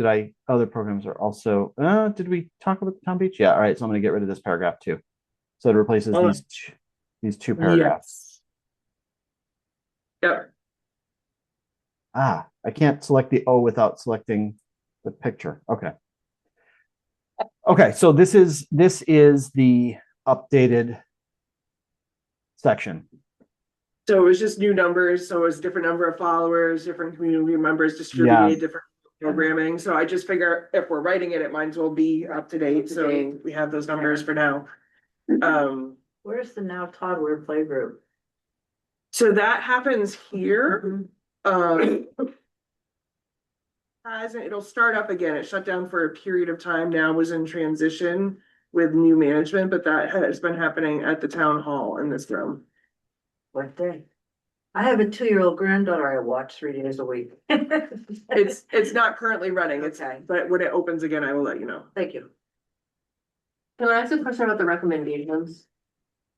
Other programs are also, did we talk about the town beach? Yeah, all right, so I'm gonna get rid of this paragraph too. So it replaces these two paragraphs. Yep. Ah, I can't select the O without selecting the picture. Okay. Okay, so this is the updated section. So it was just new numbers, so it was different number of followers, different community members distributed, different programming, so I just figure if we're writing it, it might as well be up to date, so we have those numbers for now. Where's the now toddler playgroup? So that happens here. hasn't, it'll start up again. It shut down for a period of time now, was in transition with new management, but that has been happening at the town hall in this room. What day? I have a 2-year-old granddaughter I watch 3 days a week. It's not currently running, it's, Okay. but when it opens again, I will let you know. Thank you. Can I ask a question about the recommendations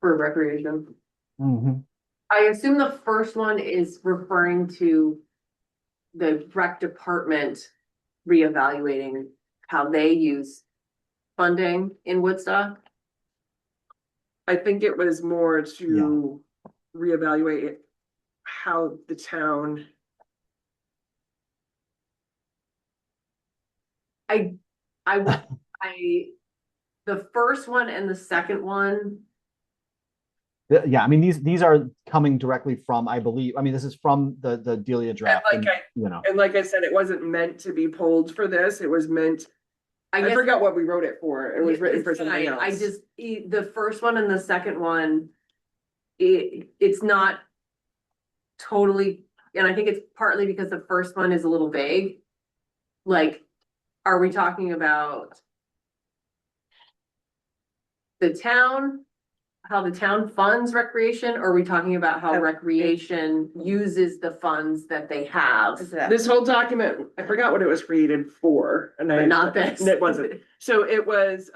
for recreation? Mhm. I assume the first one is referring to the rec department reevaluating how they use funding in Woodstock. I think it was more to reevaluate how the town, I, the first one and the second one, Yeah, I mean, these are coming directly from, I believe, I mean, this is from the Delia draft, like and, you know. and like I said, it wasn't meant to be pulled for this, it was meant, I guess. forgot what we wrote it for, it was written It's for something fine. else. I just, the first one and the second one, it's not totally, and I think it's partly because the first one is a little vague. Like, are we talking about the town, how the town funds recreation, or are we talking about how recreation uses the funds that they have? This whole document, I forgot what it was created for, and But not this. It wasn't, so it was,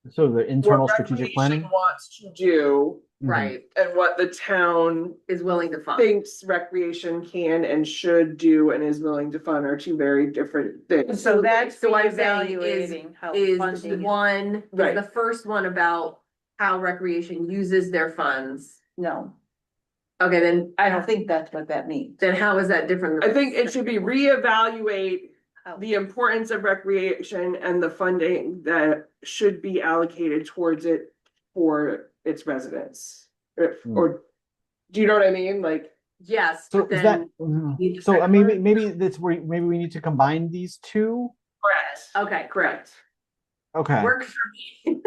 So the internal what strategic recreation planning. wants to do, Mhm. Right, and what the town is willing to fund. thinks recreation can and should do and is willing to fund are two very different things. So that's So I'm saying reevaluating how Is funding. one, is Right. the first one about how recreation uses their funds? No, Okay, then, I don't think that's what that means. then how is that different? I think it should be reevaluate How- the importance of recreation and the funding that should be allocated towards it for its residents. Or, do you know what I mean? Like, Yes, So but is that, then. need the so I second mean, one? maybe that's where, maybe we need to combine these two? correct, Okay, correct. Okay, works for me.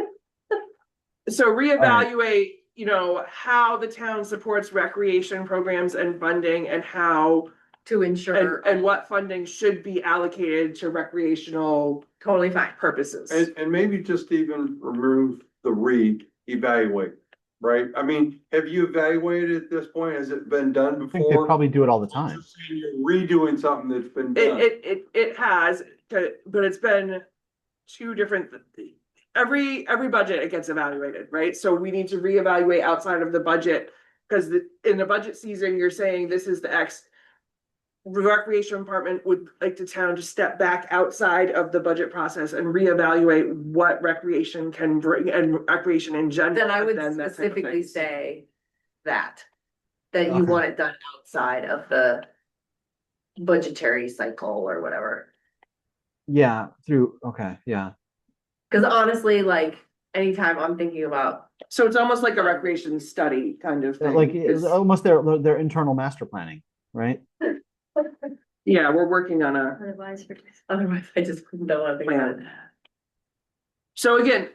So reevaluate, you know, how the town supports recreation programs and funding and how, To ensure. and what funding should be allocated to recreational Totally fine. purposes. And maybe just even remove the evaluate, right? I mean, have you evaluated at this point? Has it been done I think they before? probably do it all the Or time. just saying you're redoing something that's been done. It has, but it's been two different, every budget it gets evaluated, right? So we need to reevaluate outside of the budget. Cause in the budget season, you're saying this is the X. The recreation department would like the town to step back outside of the budget process and reevaluate what recreation can bring and recreation in general. Then I would that type of specifically thing. say that you Okay. want it done outside of the budgetary cycle or whatever. Yeah, okay, yeah. Cause honestly, like, anytime I'm thinking about, So it's almost like a recreation study kind of thing. Like, it's It's- almost their internal master planning, right? Yeah, we're working on a Otherwise, otherwise I just don't wanna think about it. plan. So again.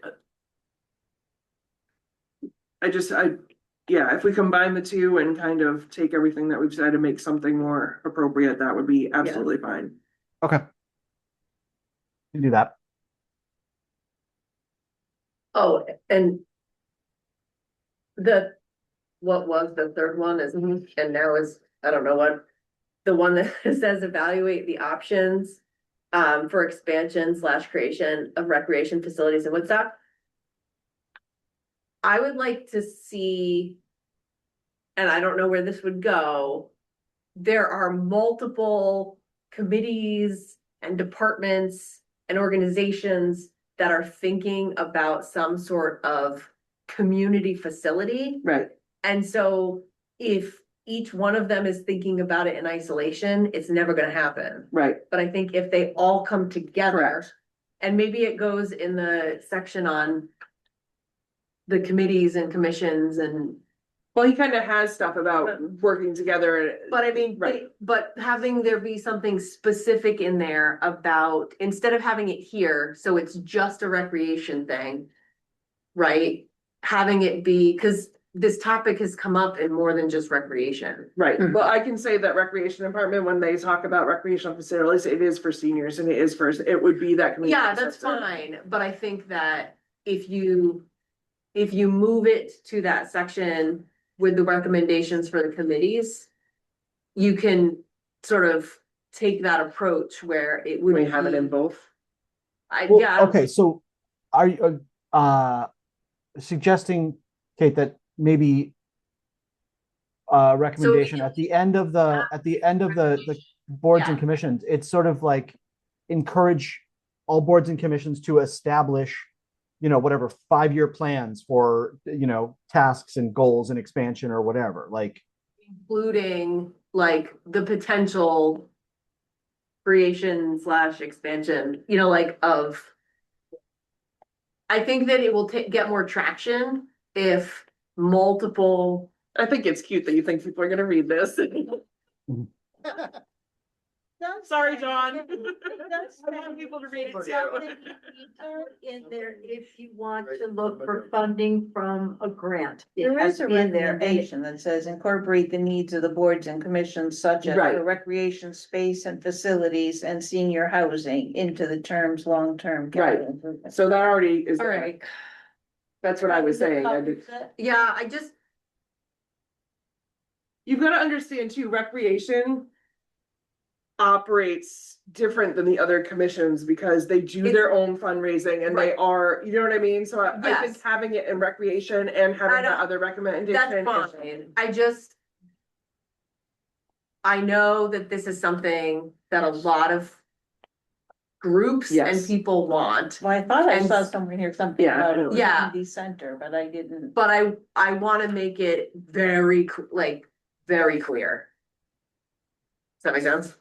Yeah, if we combine the two and kind of take everything that we've said and make something more appropriate, that would be absolutely fine. Okay. You can do that. Oh, and what was the third one is, and now is, I don't know what, the one that says evaluate the options for expansion / creation of recreation facilities in Woodstock. I would like to see, and I don't know where this would go, there are multiple committees and departments and organizations that are thinking about some sort of community facility. Right. And so if each one of them is thinking about it in isolation, it's never gonna happen. Right. But I think if they all come together, Correct. and maybe it goes in the section on the committees and commissions and, Well, he kind of has stuff about working together. but I mean, Right. but having there be something specific in there about, instead of having it here, so it's just a recreation thing, right? Having it be, cause this topic has come up in more than just recreation. Right, well, I can say that recreation department, when they talk about recreational facilities, it is for seniors and it would be that. community Yeah, that's center. fine, but I think that if you move it to that section with the recommendations for the committees, you can sort of take that approach where it would We have it in be- both. Well, yeah. okay, so are you suggesting, Kate, that maybe recommendation at the end of the boards and Yeah. commissions, it's sort of like encourage all boards and commissions to establish, whatever 5-year plans for, tasks and goals and expansion or whatever, like. Including like the potential creation / expansion, like of. I think that it will get more traction if multiple. I think it's cute that you think people are gonna read this. Sorry, John. I want people to read it too. In there, if you want to look for funding from a grant. it There has is a to be in there, and it- recommendation that says incorporate the needs of the boards and commissions such as Right. the recreation space and facilities and senior housing into the terms long-term. Right. capital improvement. So that already is. All right, That's what I was saying. yeah, You've got to understand too, recreation operates different than the other commissions because they do their own fundraising and they Right. are, you know what I mean? So I think Yes. having it in recreation and having the don't- other recommendation. that's fine, I know that this is something that a lot of groups and Yes. people want. Well, I thought I And- saw somewhere here something Yeah, about a yeah. community center, but I didn't. But I wanna make it very clear. Does that make sense?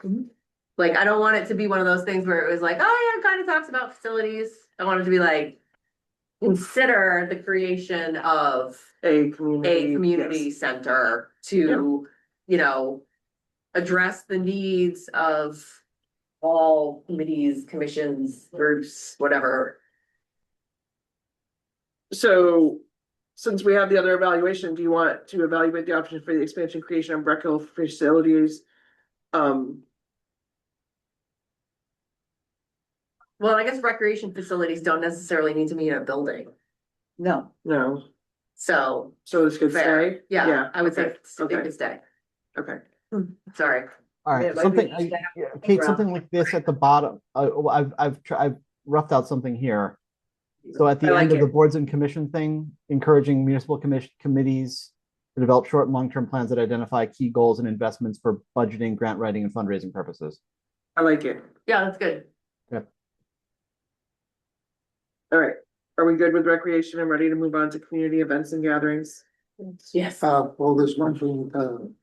Like, I don't want it to be one of those things where it was like, oh yeah, it kind of talks about facilities. I want it to be like, consider the creation of A a community. community yes. center to, address the needs of all committees, commissions, groups, whatever. So, since we have the other evaluation, do you want to evaluate the option for the expansion creation of recreational facilities? Well, I guess recreation facilities don't necessarily need to be in a building, No, No, so. so this could Fair. stay? Yeah, I would say okay, it okay. could stay. Okay, Sorry. All right, Yeah, maybe something, just to yeah, Kate, around. something like this at the bottom, I've roughed out something here. So at the I like end of the it. boards and commission thing, encouraging municipal committees to develop short and long-term plans that identify key goals and investments for budgeting, grant writing, and fundraising purposes. I like it. Yeah, that's good. All right, are we good with recreation and ready to move on to community events and gatherings? Yes. Well, there's one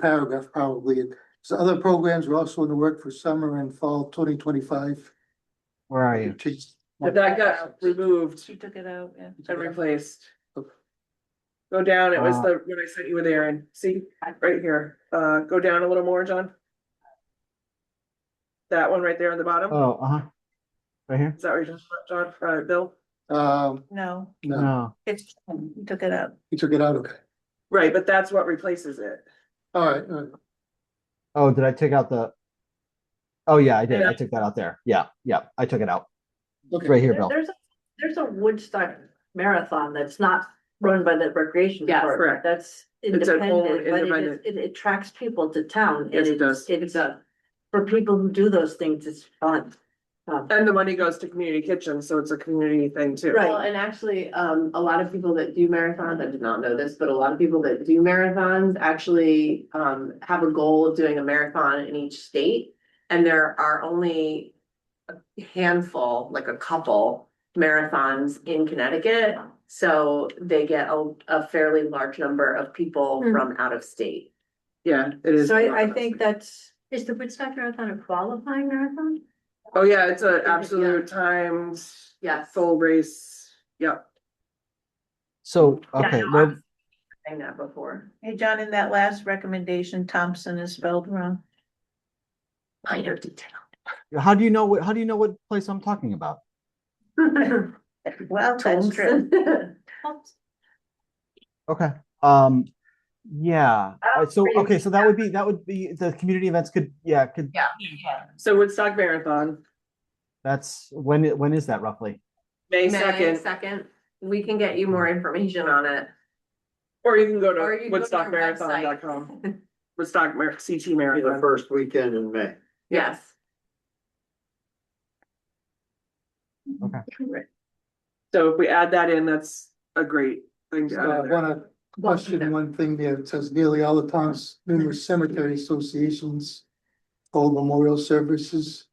paragraph probably. So other programs are also in the work for summer and fall 2025. Where are you? But that got removed she took it out, yeah. and replaced. Go down, it was Uh, the, when I sent you with Aaron, see, right here, go down a little more, John. That one right there on the bottom, Oh, right here? is that what you're talking about, John, Bill? No, No, No. it's, he took it out. he took it out, okay. Right, but that's what replaces it. All right, Oh, did I take out the? Oh, yeah, I did. Yeah. I took that out there. Yeah, I took it out. okay. Right here, Bill. There's a Woodstock marathon that's not run by the recreation Yes, department. correct. That's It's a whole independent, but independent- it attracts people to town. Yes, and it does. It's for people who do those things, it's fun. And the money goes to community kitchen, so it's a community thing too. Right. Well, and actually, a lot of people that do marathons, I did not know this, but a lot of people that do marathons actually have a goal of doing a marathon in each state. And there are only a handful, like a couple marathons in Connecticut. So they get a fairly large number of people Hmm. from out of state. Yeah, it is. So I think that's, Is the Woodstock Marathon a qualifying marathon? Oh, yeah, it's a absolute timed. Yes. Full race, yep. So, Yeah, okay, no, well, I've seen that before. Hey, John, in that last recommendation, Thompson is spelled wrong. Minor detail. how do you know what place I'm talking about? Well, that's true. Okay, Yeah, so, okay, so that would be, the community events could, could, Yeah. So Woodstock Marathon, that's, when is that roughly? May May 2nd, second, we can get you more information on it. or you can go Or to you can go to our woodstockmarathon.com. Woodstock CT Be the Marathon. first weekend in May. Yes. So if we add that in, that's a great thing to So add I in there. wanna question one thing there. It says nearly all the towns, numerous cemetery associations hold memorial services.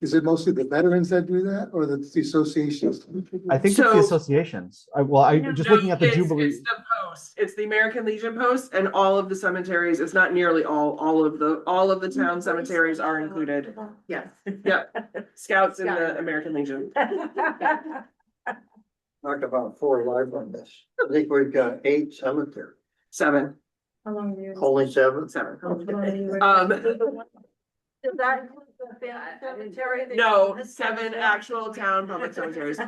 Is it mostly the veterans that do that or the associations? I think it's the So- associations. I just looking at the No, Jubilee. It's the Post. It's the American Legion Post and all of the cemeteries. It's not nearly all of the town cemeteries are included. Yes. Yep. Scouts in the American Legion. Talk about 4 live on this. I think we've got 8 cemeteries, 7. How long are you? only 7. 7. How long are you? Does that include the family cemetery that- No, 7 actual town public cemeteries.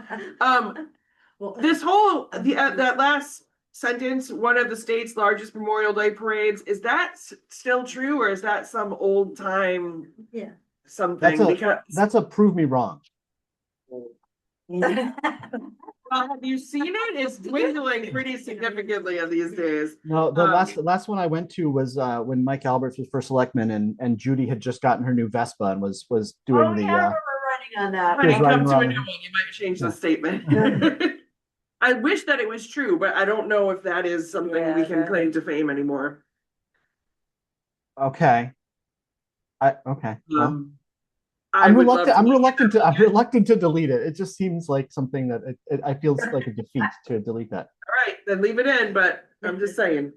Well, This whole, that last sentence, one of the state's largest Memorial Day parades, is that still true or is that some old time Yeah. something? Because, That's a prove me wrong. have you seen it? It's dwindling pretty significantly in these days. No, the Um, last one I went to was when Mike Alberts was first selectman, and Judy had just gotten her new Vespa and was doing Oh, the yeah, we're running on that. Honey, Here's come riding to a around. new one, you might change the Yeah. statement. I wish that it was true, but I don't know if that is something we Yeah, can that- claim to fame anymore. Okay. Okay. Well, Um, I I'm would love reluctant. to- I'm reluctant to delete it. It just seems like something that I feel like a defeat to delete that. All right, then leave it in, but I'm just saying.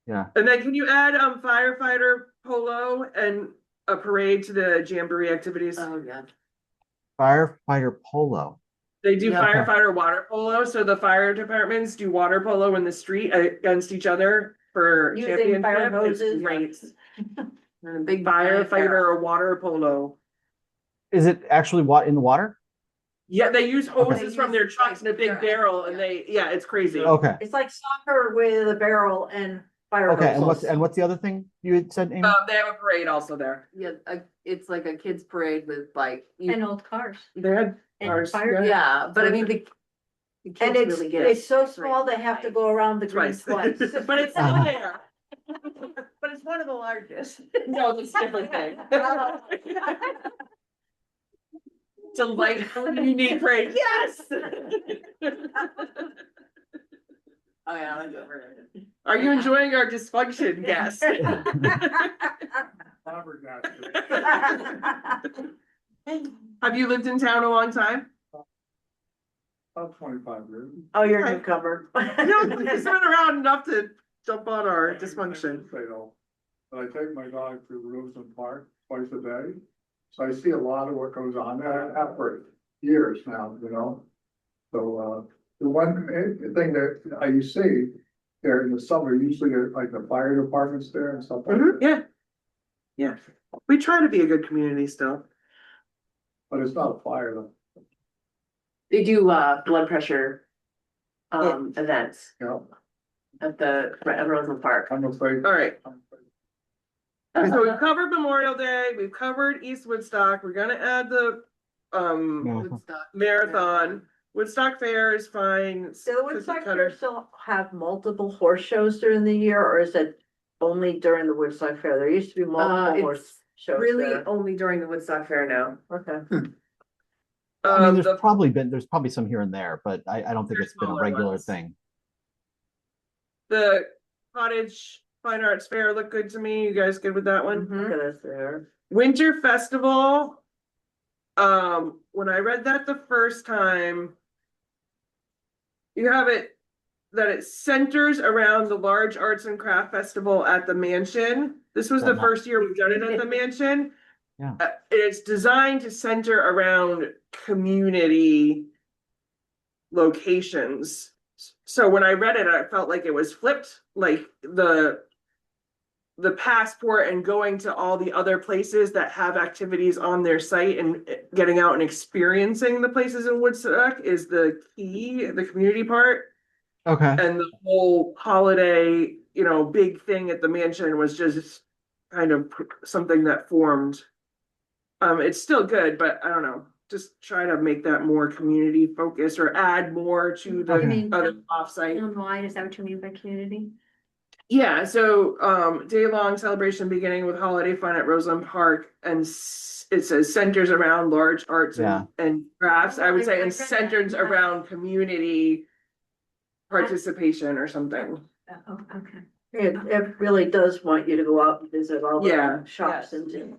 Yeah. And then can you add firefighter polo and a parade to the jamboree activities? Oh, yeah. Firefighter polo. They do Yeah. firefighter water polo, so the fire departments do water polo in the street against each other for Using fire championship. It's hoses. great. And a big Firefighter water polo. Is it actually in the water? Yeah, they use hoses They from use, their trucks in a like, big their- barrel and yeah. it's crazy. Okay. It's like soccer with a barrel and fire Okay. hoses. And what's the other thing you had said, Amy? They have a parade also there. Yeah, it's like a kids parade with like. And old cars. They had And ours. fire- Yeah, but I mean, the And kids it's, really get. it's so small, they have to go around the green Twice. twice. But it's still Uh-huh. there. But it's one of the largest. No, it's a different thing. It's a light, unique parade. Yes. Oh, yeah, that's over. Are you enjoying our dysfunction, guest? Have you lived in town a long time? About 25 years. Oh, you're a Okay. newcomer. No, you've been around enough to jump on our dysfunction. I take my dog to Roseland Park twice a day, so I see a lot of what goes on there. I've for years now, you know. So, the one thing that I see there in the summer, usually like the fire departments there and stuff like that, Yeah. Yeah, we try to be a good community still. but it's not a fire though, They do blood pressure events you know. at Roseland Park. I'm afraid. All right. So we've covered Memorial Day, we've covered East Woodstock, we're gonna add the Woodstock. marathon. Woodstock Fair is fine. Do the cookie Woodstock cutter. Fair still have multiple horse shows during the year, or is it only during the Woodstock Fair? There used to be multiple horse It's shows really there. only during the Woodstock Fair now. Okay. I mean, The there's probably some here and there, but I don't think There's it's been a smaller regular ones. thing. the Cottage Fine Arts Fair looked good to me. You guys good with that one? Okay, that's there. Winter Festival. When I read that the first time, you have it that it centers around the large arts and craft festival at the mansion. This was the Uh-huh. first year we've done it at the mansion. Yeah. It's designed to center around community locations. So when I read it, I felt like it was flipped, like the passport and going to all the other places that have activities on their site and getting out and experiencing the places in Woodstock is the key, the community part. Okay. And the whole holiday, big thing at the mansion was just kind of something that formed. It's still good, but I don't know, just try to make that more community focused or add more to You the mean other offsite. town-wide, is that what you mean by community? Yeah, so day-long celebration beginning with holiday fun at Roseland Park and it says centers around large arts Yeah. and crafts. I would say I and read that. centers around community participation or something. Oh, okay. It really does want you to go out and visit all Yeah. the shops Yes. and.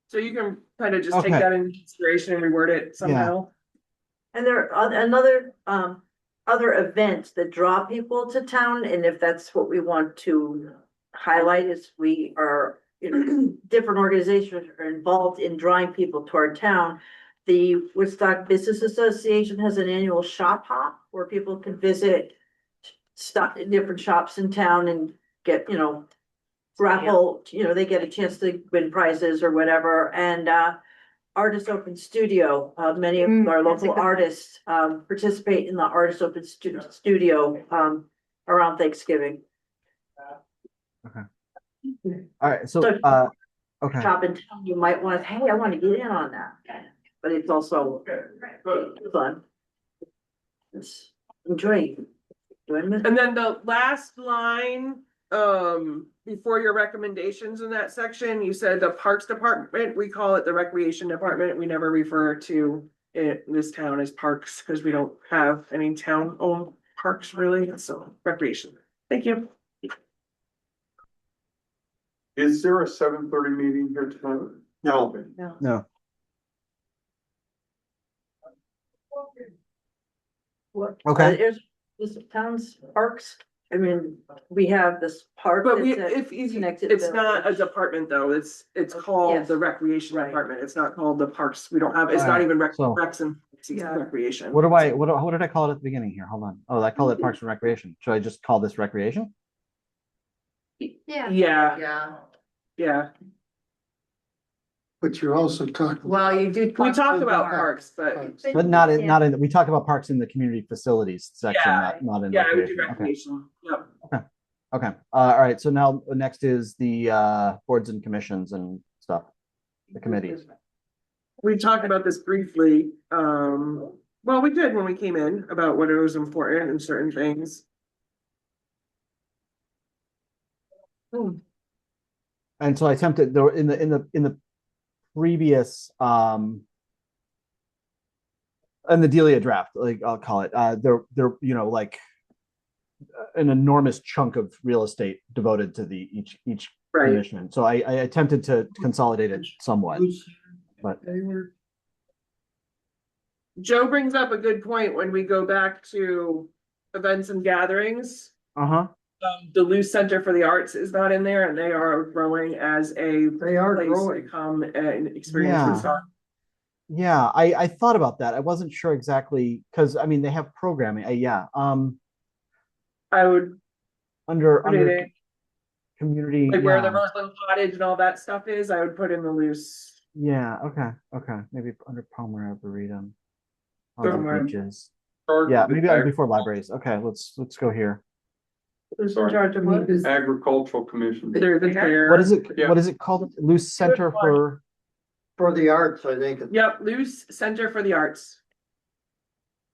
So you can kind of just take Okay. that into consideration and reword it somehow. And there are another, other events that draw people to town, and if that's what we want to highlight is we are, different organizations are involved in drawing people to our town. The Woodstock Business Association has an annual shop hop where people can visit stuff in different shops in town and get, raffle, they get a chance to win prizes or whatever, and, Artist Open Studio, many of our that's a local good one. artists, participate in the Artist Open Studio, around Thanksgiving. All right. So, So- okay. Shop in town, you might want to, hey, I want to get in on that, but it's also fun. It's enjoying. Enjoyment. And then the last line, before your recommendations in that section, you said the Parks Department, we call it the Recreation Department. We never refer to it, this town as parks because we don't have any town-owned parks really, so recreation. Thank you. Is there a 7:30 meeting here tonight? No. No. What? Okay. Is town's parks, I mean, we have this park. But we, that's if you, connected it's to- not a department though, it's called Yes. the Recreation Right. Department. It's not called the Parks. We don't have, it's not Alright, even so- Recs and it's Yeah. Recreation. What did I call it at the beginning here? Hold on. Oh, I called it Parks and Recreation. Should I just call this recreation? Yeah. Yeah, Yeah, yeah. But you're also talking. well, you did. We talked about parks, but But not in, Yeah. not in, we talk about parks in the community facilities section, Yeah. not in yeah, I would do recreation. Okay. recreation. Yep. Okay. All right. So now next is the boards and commissions and stuff, the committees. We talked about this briefly. Well, we did when we came in about what it was important and certain things. And so I attempted though in the previous in the Delia draft, like I'll call it, there like an enormous chunk of real estate devoted to the each Right. commission. So I attempted to consolidate it somewhat, but Joe brings up a good point when we go back to events and gatherings. uh-huh. The Luce Center for the Arts is not in there and they are growing as a They are place growing. to come and experience Yeah. Woodstock. Yeah, I thought about that. I wasn't sure exactly because I mean they have programming. Yeah. I would Under put it in, community. like where the Yeah. Roseland Cottage and all that stuff is, I would put in the Luce. Yeah, okay. Maybe under Palmer Arboretum. On the Somewhere. beaches. Charge Yeah, of the maybe ag- before libraries. Okay, let's go here. Who's in charge of what? Agricultural Commission. They're the chair. What is it? Yeah. What is it called? Loose Center for For the arts, I think. Yep, Luce Center for the Arts.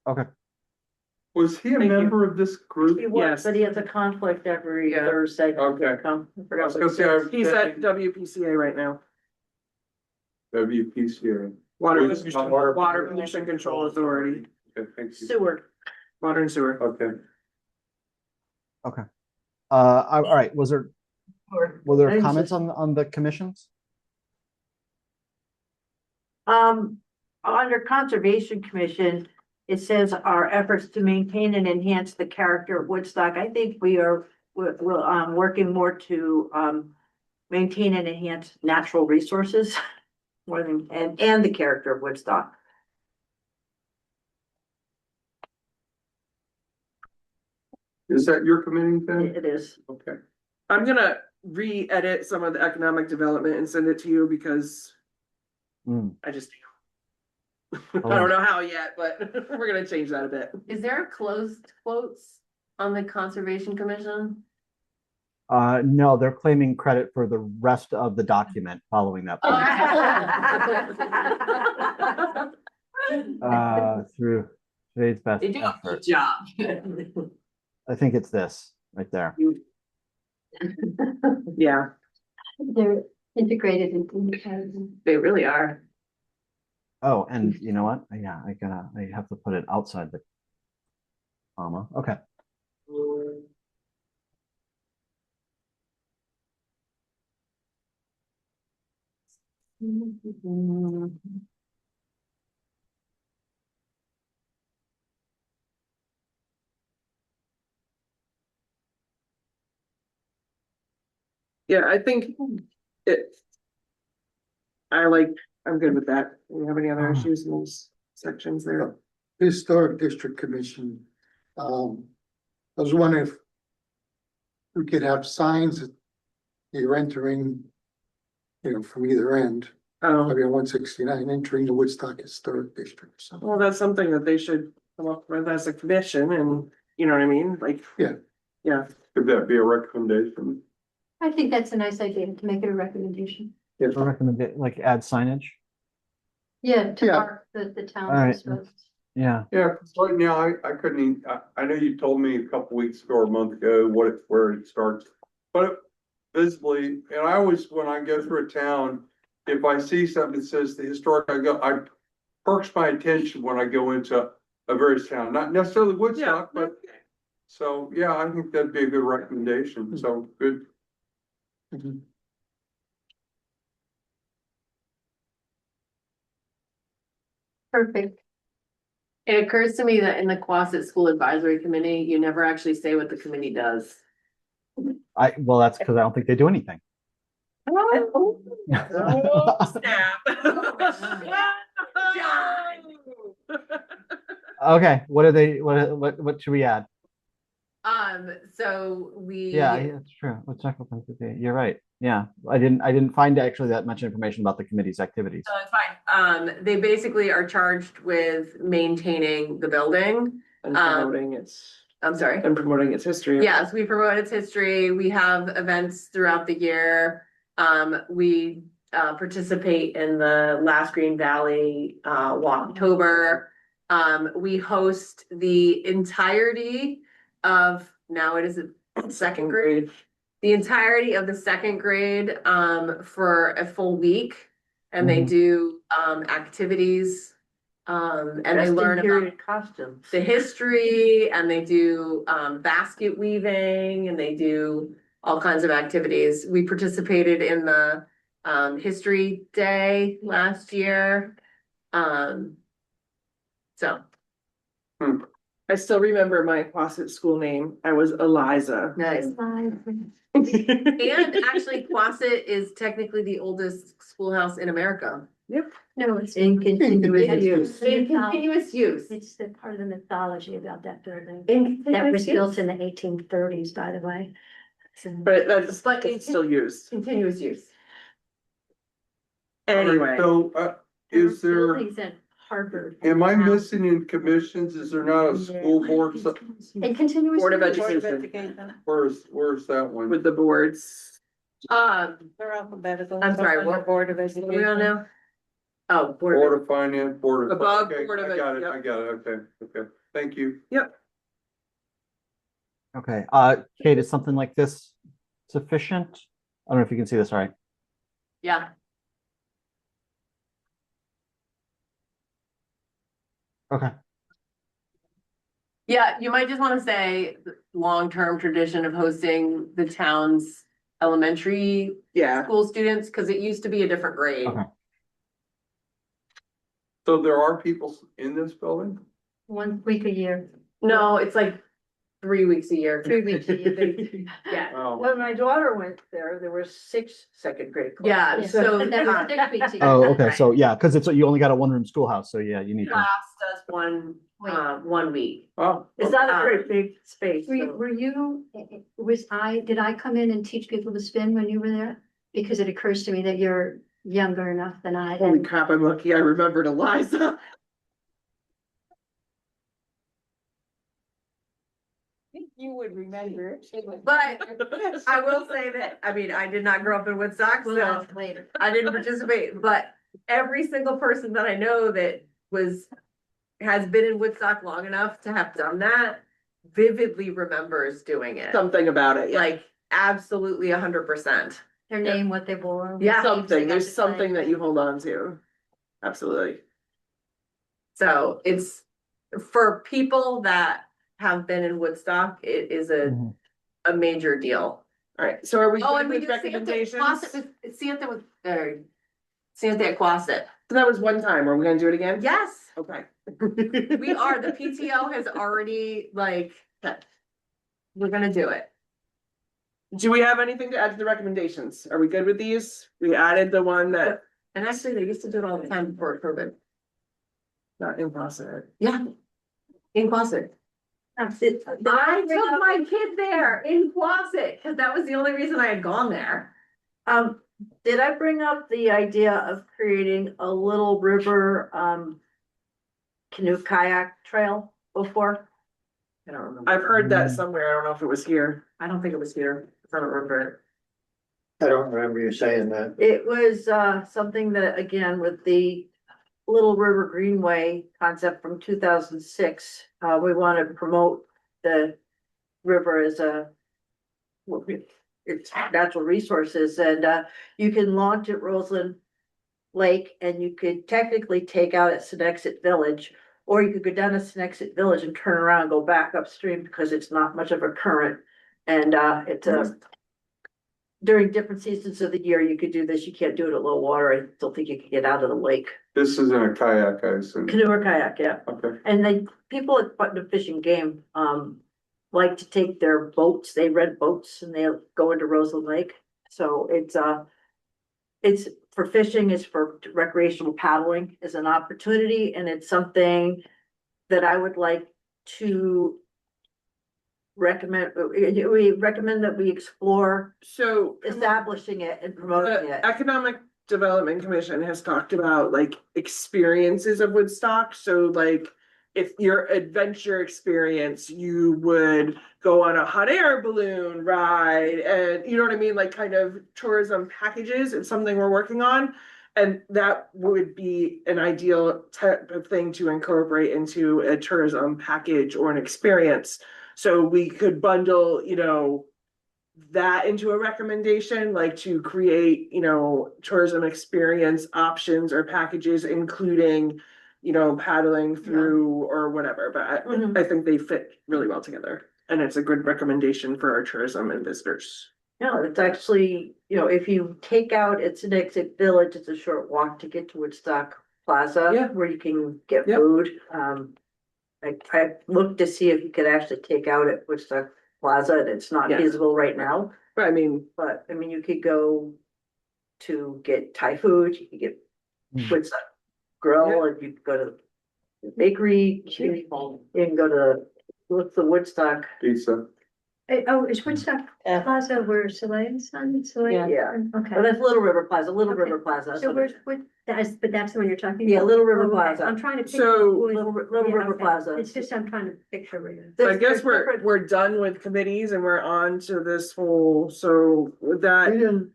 okay. Was he a Thank you. member of this group? He was, Yes. but he has a conflict every Yeah. Thursday. Okay. Come, I I forgot was what gonna it say, I is. was He's at thinking WPCA right now. WPCA. Water Water- Pollution, Water- Water Pollution Control Authority, Okay, thank you. Sewer. Water and Sewer. Okay. All right. Were there Thanks. comments on the commissions? Under Conservation Commission, it says our efforts to maintain and enhance the character of Woodstock. I think we're working more to, maintain and enhance natural resources more than, and the character of Woodstock. Is that your committee then? It is. Okay. I'm gonna re-edit some of the economic development and send it to you because Mm. I just. I don't know how yet, but we're gonna change that a bit. Is there a closed quotes on the Conservation Commission? No, they're claiming credit for the rest of the document following that point. Through today's best They do a effort. good job. I think it's this right there. Yeah, They're integrated into the code. They really are. Oh, and you know what? Yeah, I have to put it outside the comma. Okay. yeah, I think it. I'm good with that. Do you have any other issues in those sections there? Historic District Commission, I was wondering if we could have signs that you're entering, from either end, Oh, maybe on 169, entering the Woodstock Historic District or something. well, that's something that they should come up with as a commission and, you know what I mean? Like. Yeah. Yeah, Could that be a recommendation? I think that's a nice idea to make it a recommendation. I recommend like add signage. Yeah, to Yeah. mark the town. All right. is supposed- Yeah. Yeah, 'cause right now, I couldn't even, I know you told me a couple weeks ago or a month ago where it starts. But visibly, and I always, when I go through a town, if I see something that says the historic, I perks my attention when I go into a various town, not necessarily yeah, Woodstock, but. So, yeah, I think that'd be a good recommendation, so good. Mhm. Perfect. It occurs to me that in the Quasit School Advisory Committee, you never actually say what the committee does. Well, that's because I don't think they do anything. Oh, snap. Okay, what are they? What should we add? So we. Yeah, that's true. Let's check with them. You're right. Yeah, I didn't find actually that much information about the committee's activities. So it's fine. They basically are charged with maintaining the building. And promoting its, I'm sorry. and promoting its history. Yes, we promote its history. We have events throughout the year. We participate in the Last Green Valley Walktober. We host the entirety of, now it is a second grade, the entirety of the second grade for a full week. And they Mhm. do activities and they Best in learn about period costumes. the history, and they do basket weaving, and they do all kinds of activities. We participated in the History Day last year. So I still remember my Quasit school name. I was Eliza. nice. And actually, Quasit is technically the oldest schoolhouse in America. No, it's. In continuous use. In continuous use. It's the part of the mythology about that building. In That was continuous use. built in the 1830s, by the way. So- But that's, But it's still used. Continuous use. Anyway, So, is there, Buildings at Harvard. am I missing in commissions? Is there not a school board? And continuous. Board of use. Education. Where's that one? with the boards. They're alphabetical. I'm sorry, what Board of what are we on now? Oh, Board of Finance, Board of. Above Okay, Board of I got it, Ed, I got it, okay, thank you. Okay, Kate, is something like this sufficient? I don't know if you can see this, all right? yeah. Okay. Yeah, you might just want to say long-term tradition of hosting the town's elementary Yeah, school students, because it used to be a different grade. Okay. So there are people in this building? 1 week a year, No, it's like 3 weeks a year. 3 weeks a year. Yeah, Oh, When my daughter went there were 6 second grade classes. yeah, Yeah, so that was 6 weeks a year. Oh, okay, so yeah, because you only got a one-room schoolhouse, so yeah, you need to. class does one week. oh, It's not a very big space. so- Were you, did I come in and teach people to spin when you were there? Because it occurs to me that you're younger enough than I holy am. crap, I'm lucky I remembered Eliza. You would remember. But I will say that, I mean, I did not grow up in Woodstock, We'll so ask later. I didn't participate, but every single person that I know that has been in Woodstock long enough to have done that vividly remembers doing it. Something about it, yeah. Like absolutely 100%. Their name, what they wore. Yeah. Something, there's something that you hold on to. Absolutely. So it's for people that have been in Woodstock, it is Mhm. a major deal. All right, so are we Oh, good and we with did Santa recommendations? Quasit, Santa with, Santa at Quasit. So that was one time. Are we gonna do it again? Yes, Okay. we are. The PTO has already we're gonna do it. Do we have anything to add to the recommendations? Are we good with these? We added the one that, And actually, they used to do it all the time before COVID. not impossible. Yeah. In Quasit. I I took my kid there in Quasit, because that was the only reason I had gone there. Did I bring up the idea of creating a little river, canoe kayak trail before? I don't remember. I've heard that somewhere. I don't know if it was here. I don't think it was here. I don't remember it. I don't remember you saying that. It was something that, again, with the Little River Greenway concept from 2006, we want to promote the river as it's natural resources, and you can launch at Roseland Lake, and you could technically take out at Senexit Village, or you could go down to Senexit Village and turn around and go back upstream because it's not much of a current, and it's during different seasons of the year, you could do this. You can't do it at low water. I don't think you can get out of the lake. This isn't a kayak, I assume. Canoe or kayak, yeah. Okay. And people at Putnam Fish and Game, like to take their boats, they rent boats and they go into Roseland Lake. So it's for fishing, it's for recreational paddling is an opportunity, and it's something that I would like to recommend, we recommend that we explore So establishing it and promoting the it. Economic Development Commission has talked about like experiences of Woodstock. So like if your adventure experience, you would go on a hot air balloon ride and you know what I mean? Like kind of tourism packages. It's something we're working on. And that would be an ideal type of thing to incorporate into a tourism package or an experience. So we could bundle, you know, that into a recommendation, like to create, you know, tourism experience options or packages, including, you know, paddling through or whatever, but Mhm. I think they fit really well together. And it's a good recommendation for our tourism and visitors. No, it's actually, you know, if you take out, it's an exit village, it's a short walk to get to Woodstock Plaza. Yeah. Where you can get Yep. food. I looked to see if you could actually take out at Woodstock Plaza, and it's not Yeah. feasible right now. But I mean, But I mean, you could go to get Thai food, you could get Woodstock Grill, and you could go to the bakery. You can go to, what's the Woodstock? Pizza. Oh, is Woodstock Plaza where Soleil's on? Soleil? Yeah. Okay. Oh, that's Little River Plaza, Little Okay. River Plaza. So where's, but that's the one you're talking about? Yeah, Little River Oh, okay. Plaza. I'm trying to. picture So- Wood- Little yeah, River okay. Plaza. It's just, I'm trying to picture where you're. so I There's guess different- we're done with committees and we're on to this whole, so with We that. didn't,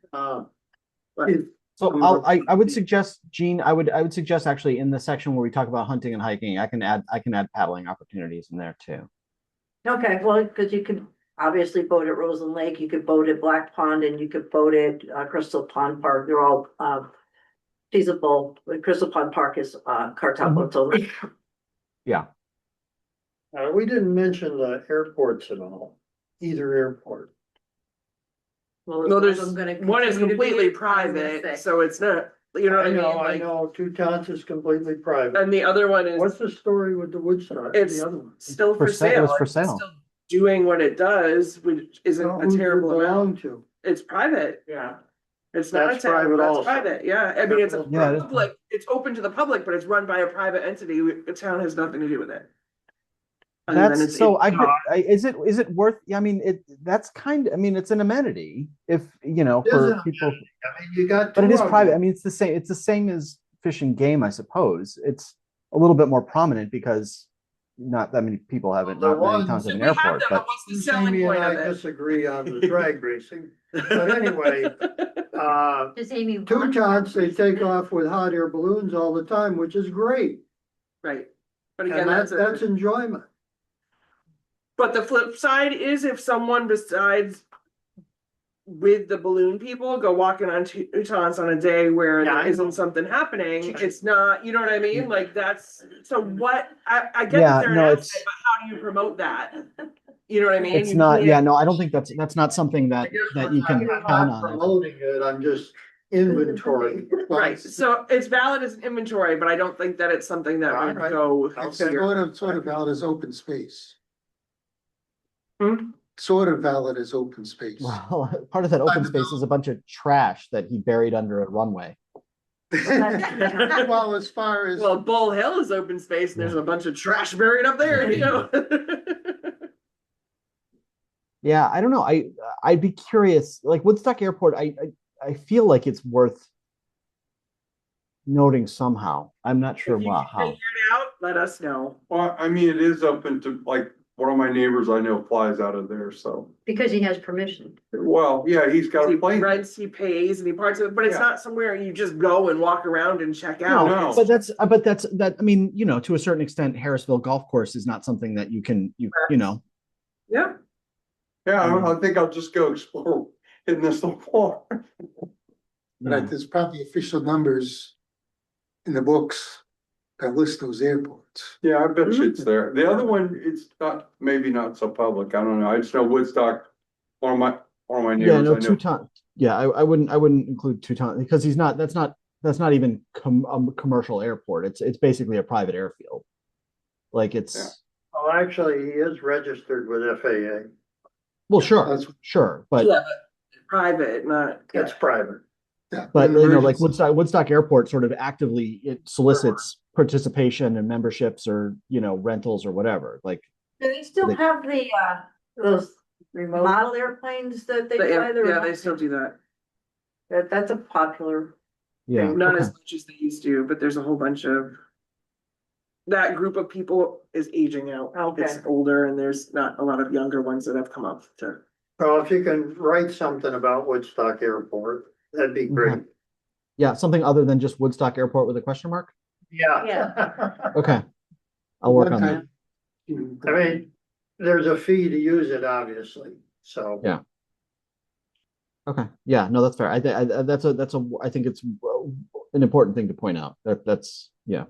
if So I would suggest, Gene, I would suggest actually in the section where we talk about hunting and hiking, I can add paddling opportunities in there too. Okay, well, because you could obviously boat at Roseland Lake, you could boat at Black Pond, and you could boat at Crystal Pond Park. They're all feasible. The Crystal Pond Park is car top boats only. Yeah. we didn't mention the airports at all, either airport. No, there's, one is completely private, so it's not, you know what I mean? I Like, know, Two Towns is completely private. and the other one is What's the story with the Woodstock, It's- the other one? still for It sale. was for It's sale. still Doing what it does, which isn't Well, a who's it terrible amount. belong to? It's private. Yeah. It's not a That's town, private that's also. private, yeah. I mean, it's a Yeah, it is. public, it's open to the public, but it's run by a private entity. The town has nothing to do with it. Other than That's so is it worth, I mean, that's kind of, I mean, it's an amenity if, you know, It is for an people, I mean, you got. but it two is of private. I them. mean, it's the same as Fish and Game, I suppose. It's a little bit more prominent because not that many people have it, The not many ones- towns have an We have airport, that, but what's the selling Jamie and point of I it? disagree on the drag racing, but anyway, Does Amy? want Teutons, they that? take off with hot air balloons all the time, which is great. Right, but again, And that's enjoyment. but the flip side is if someone besides with the balloon people go walking on Teutons on a day where Yeah, there I isn't something happening, it's not, you know what I mean? Like that's, so what, I get Yeah, that they're an no, asset, it's- but how do you promote that? You know what I mean? it's You not, can't- yeah, no, I don't think that's not something that, that you can I'm count not on. promoting it, I'm just inventory. Right, so it's valid as an inventory, but I don't think that it's something that would Alright. go It's here. sort of valid as open space. Hmm? Sort of valid as open space. Well, part of that open space is a bunch of trash that he buried under a runway. Well, as far as, Well, Bull Hill is open space and there's a bunch of trash buried up there, you know? Yeah, I don't know. I'd be curious. Like Woodstock Airport, I feel like it's worth noting somehow. I'm not sure If you can how. figure it out, let us know. Well, I mean, it is open to, like, one of my neighbors I know flies out of there, so. Because he has permission. Well, yeah, he's got He a plane. rents, he pays, and he parks it, but it's Yeah. not somewhere you just go and walk around and check No, out. No. but that's that. I mean, you know, to a certain extent, Harrisville Golf Course is not something that you know. Yeah, Yeah, I think I'll just go explore in this little park. but there's probably official numbers in the books that list those airports. Yeah, I bet you it's there. The other one, it's not, maybe not so public. I don't know. I just know Woodstock, one of my Yeah, neighbors no, I know. Teuton. Yeah, I wouldn't include Teuton because he's not. That's not even a commercial airport. It's basically a private airfield. Like it's Yeah. Oh, actually, he is registered with FAA, well, sure, That's- sure, but yeah, but private, not. it's private. Yeah. but an you know, like emergency. Woodstock Airport sort of actively it solicits participation and memberships or rentals or whatever. Like Do they still They- have the, those model airplanes that they fly there? Yeah, they still do that. That's a popular. yeah, Not okay. as much as they used to, but there's a whole bunch of. That group of people is aging out. Okay. It's older and there's not a lot of younger ones that have come up to. Well, if you can write something about Woodstock Airport, that'd be great. Yeah, something other than just Woodstock Airport with a question mark. Yeah. Okay, I'll work on One that. time- I mean, there's a fee to use it, obviously, so. Yeah. Okay, yeah, no, that's fair. I think it's an important thing to point out. That's yeah.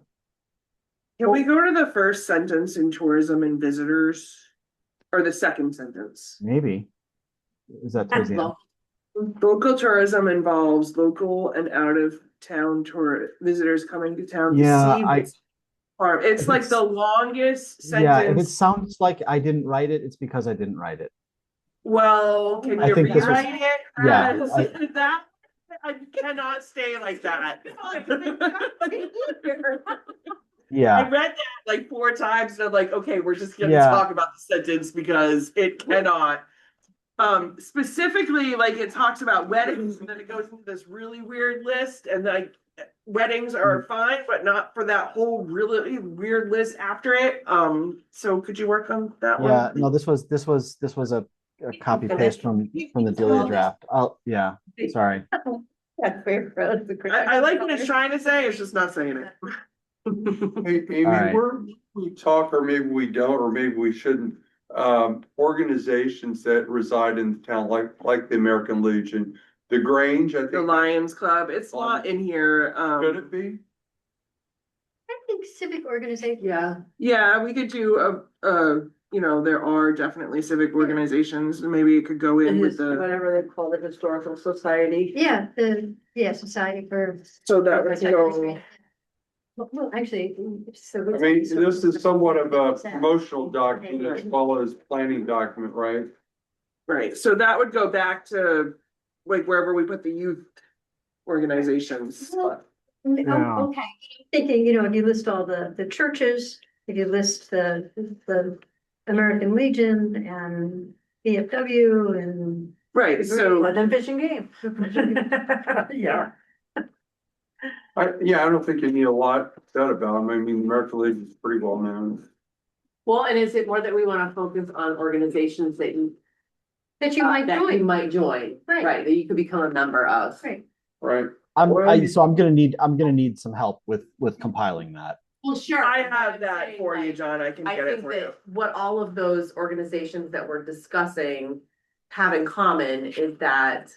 Can we go to the first sentence in tourism and visitors? Or the second sentence? Maybe. Is that towards the end? Local tourism involves local and out of town tour visitors coming to town to Yeah, see. I- this farm. It's if like it's- the longest Yeah, if it sentence. sounds like I didn't write it, it's because I didn't write it. Well, can I you think this was- rewrite it? yeah, Because that, I cannot stay like that. Yeah. I read that like 4 times and I'm like, okay, we're just gonna Yeah. talk about the sentence because it cannot. Specifically, like it talks about weddings and then it goes into this really weird list and like weddings are fine, but not for that whole really weird list after it. So could you work on that one? Yeah, no, this was a copy paste from the Delia draft. Oh, yeah, sorry. I like what it's trying to say, it's just not saying it. Hey, Amy, All right. where we talk, or maybe we don't, or maybe we shouldn't, organizations that reside in the town, like the American Legion, the Grange, I The think, Lions Club, it's not in here. could it be? I think civic organization. Yeah, we could do there are definitely civic organizations, maybe it could go in with the, Whatever they call it, historical society. Yeah, Society for. so that would go. Well, actually. I mean, this is somewhat of a promotional document as well as planning document, right? Right, so that would go back to like wherever we put the youth organizations. Well, Yeah. Okay, thinking, if you list all the churches, if you list the American Legion and VFW and. Right, so, Let them fish and game. Yeah. I don't think you need a lot said about them. I mean, American Legion is pretty well known. Well, and is it more that we wanna focus on organizations that you That you might that you join, might join, Right. right, that you could become a member of? right? Right. So I'm gonna need some help with compiling that. Well, sure. I but have I'm that saying, for you, like, John, I can I get it think for you. that what all of those organizations that we're discussing have in common is that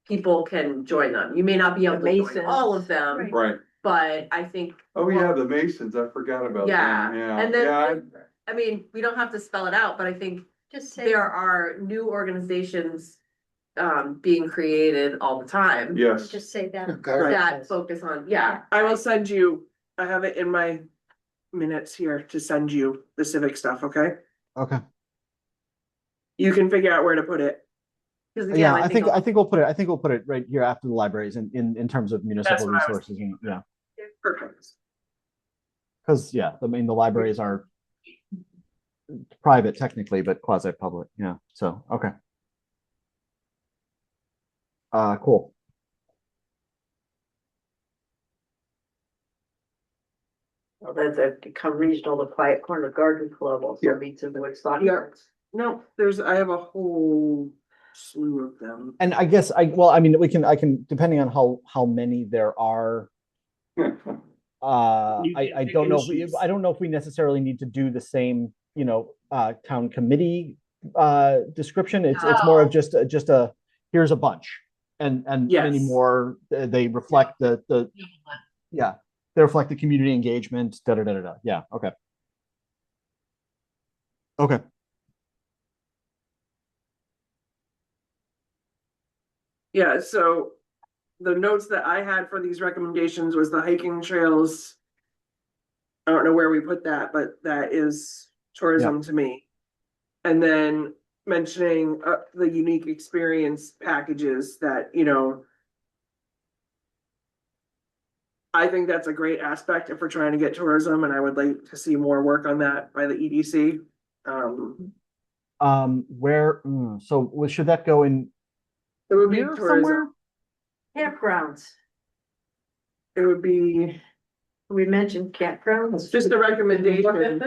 people can join them. You may not be able to join Masons. all of them, Right. Right. but I think. Oh, yeah, the Masons, I forgot about Yeah, them, yeah. and Yeah, then, I mean, we don't have to spell it out, but I think Just say. there are new organizations being created all the time. yes. Just say that. That focus on, yeah. I will send you, I have it in my minutes here to send you the civic stuff, okay? Okay. You can figure out where to put it. 'Cause again, Yeah, I think we'll put it right here after the libraries in terms of municipal what I was resources and, yeah. Perfect. Because, yeah, I mean, the libraries are private technically, but quasi-public, yeah, so, okay. Cool. Well, that's a become regional, the Quiet Corner Garden Club also meets in Woodstock. Yeah. No, I have a whole slew of them. And I guess I mean, I can, depending on how many there are, You can I pick don't and know, choose. I don't know if we necessarily need to do the same, town committee, description. It's more of just a, here's a bunch. And many Yes. more, they reflect yeah, they reflect the community engagement, da, da, da, da, da. Yeah, okay. Okay. Yeah, so the notes that I had for these recommendations was the hiking trails. I don't know where we put that, but that is tourism to me. And then mentioning the unique experience packages that, I think that's a great aspect if we're trying to get tourism, and I would like to see more work on that by the EDC. Should that go in It would be here tourism. somewhere? Campgrounds. It would be We mentioned campgrounds. just a recommendation, Well, there's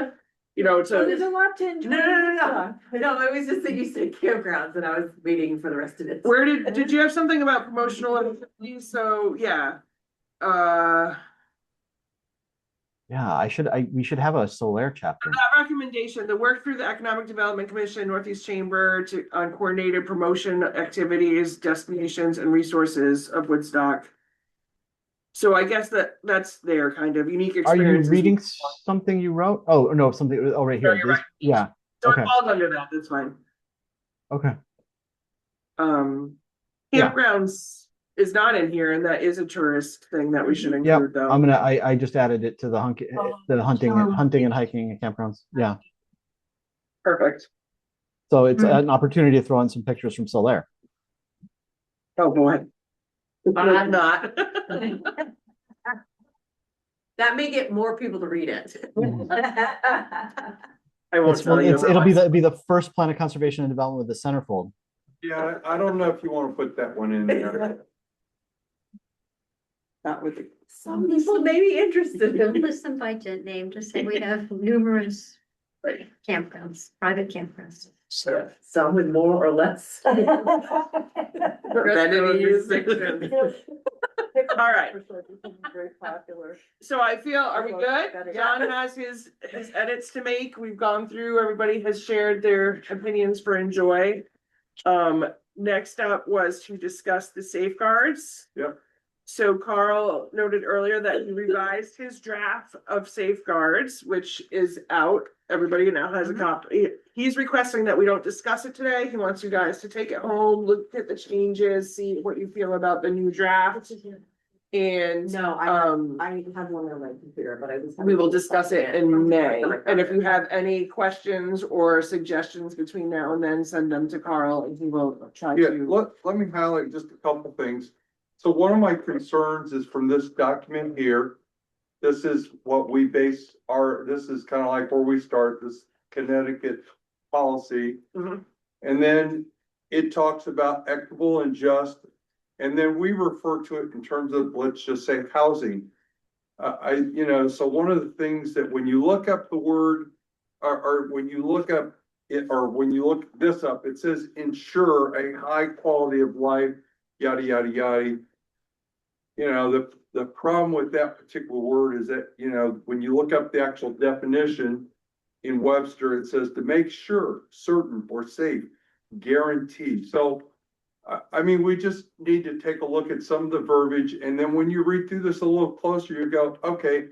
to, a lot to enjoy. No, it was just that you said campgrounds and I was waiting for the rest of it. where did you have something about promotional activities? So, yeah. Yeah, we should have a Solaire chapter. That recommendation, the work through the Economic Development Commission, Northeast Chamber on coordinated promotion activities, destinations and resources of Woodstock. So I guess that's their kind of unique Are you experiences. reading something you wrote? Oh, no, something, right here. Very right. Yeah, So okay. it falls under that, that's fine. Okay. Campgrounds is not in here, and that is a tourist thing that we should Yeah, include though. I just added it to the hunting and hiking and campgrounds. Yeah. Perfect. So it's an opportunity to throw in some pictures from Solaire. Oh, boy. I'm not. That may get more people to read it. I won't tell you. It'll be the first plan of conservation and development with the centerfold. Yeah, I don't know if you wanna put that one in there. Not with the. Some people may be interested. List them by name, just say we have numerous campgrounds, private campgrounds. So. Some with more or less. Preventative restrictions. All right. Very popular. So I feel, are we good? John has his edits to make. We've gone through, everybody has shared their opinions for Enjoy. Next up was to discuss the safeguards. Yep. So Carl noted earlier that he revised his draft of safeguards, which is out. Everybody now has a copy. He's requesting that we don't discuss it today. He wants you guys to take it home, look at the changes, see what you feel about the new draft. And No, I have one on my computer, but I was. we will discuss it in May. And if you have any questions or suggestions between now and then, send them to Carl and he will try Yeah, to. let me highlight just a couple things. So one of my concerns is from this document here. This is what we base this is kind of like where we start this Connecticut policy. Mhm. And then it talks about equitable and just, and then we refer to it in terms of, let's just say, housing. So one of the things that when you look up the word or when you look up it, or when you look this up, it says ensure a high quality of life, yada, yada, yada. You know, the problem with that particular word is that, you know, when you look up the actual definition in Webster, it says to make sure, certain, or safe, guarantee. So, I mean, we just need to take a look at some of the verbiage, and then when you read through this a little closer, you go, okay,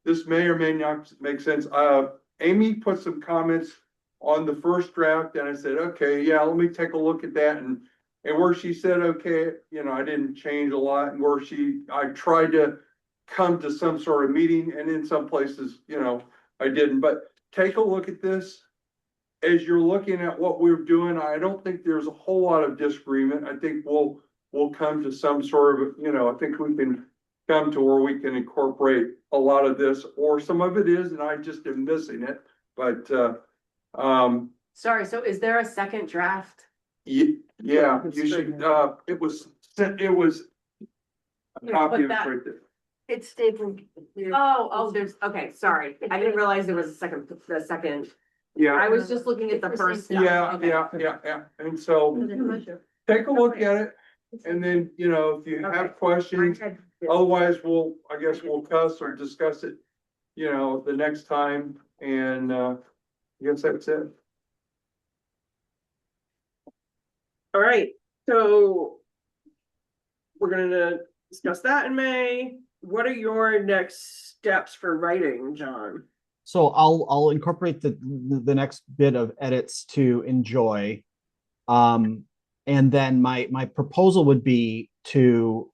this may or may not make sense. Amy put some comments on the first draft, and I said, okay, yeah, let me take a look at that, and where she said, okay, you know, I didn't change a lot, and where I tried to come to some sort of meeting, and in some places, you know, I didn't, but take a look at this. As you're looking at what we're doing, I don't think there's a whole lot of disagreement. I think we'll come to some sort of, you know, I think we can come to where we can incorporate a lot of this, or some of it is, and I just am missing it, but, Sorry, so is there a second draft? yeah, you should, it was, a copy of it right there. It's stapled. Oh, there's, okay, sorry. I didn't realize there was the second. Yeah, I was just looking at the first. stuff. yeah, Okay. yeah, and so take a look at it, and then, you know, if you have questions, otherwise I guess we'll cuss or discuss it, you know, the next time, and, I guess that's it. All right, so we're gonna discuss that in May. What are your next steps for writing, John? So I'll incorporate the next bit of edits to enjoy. And then my proposal would be to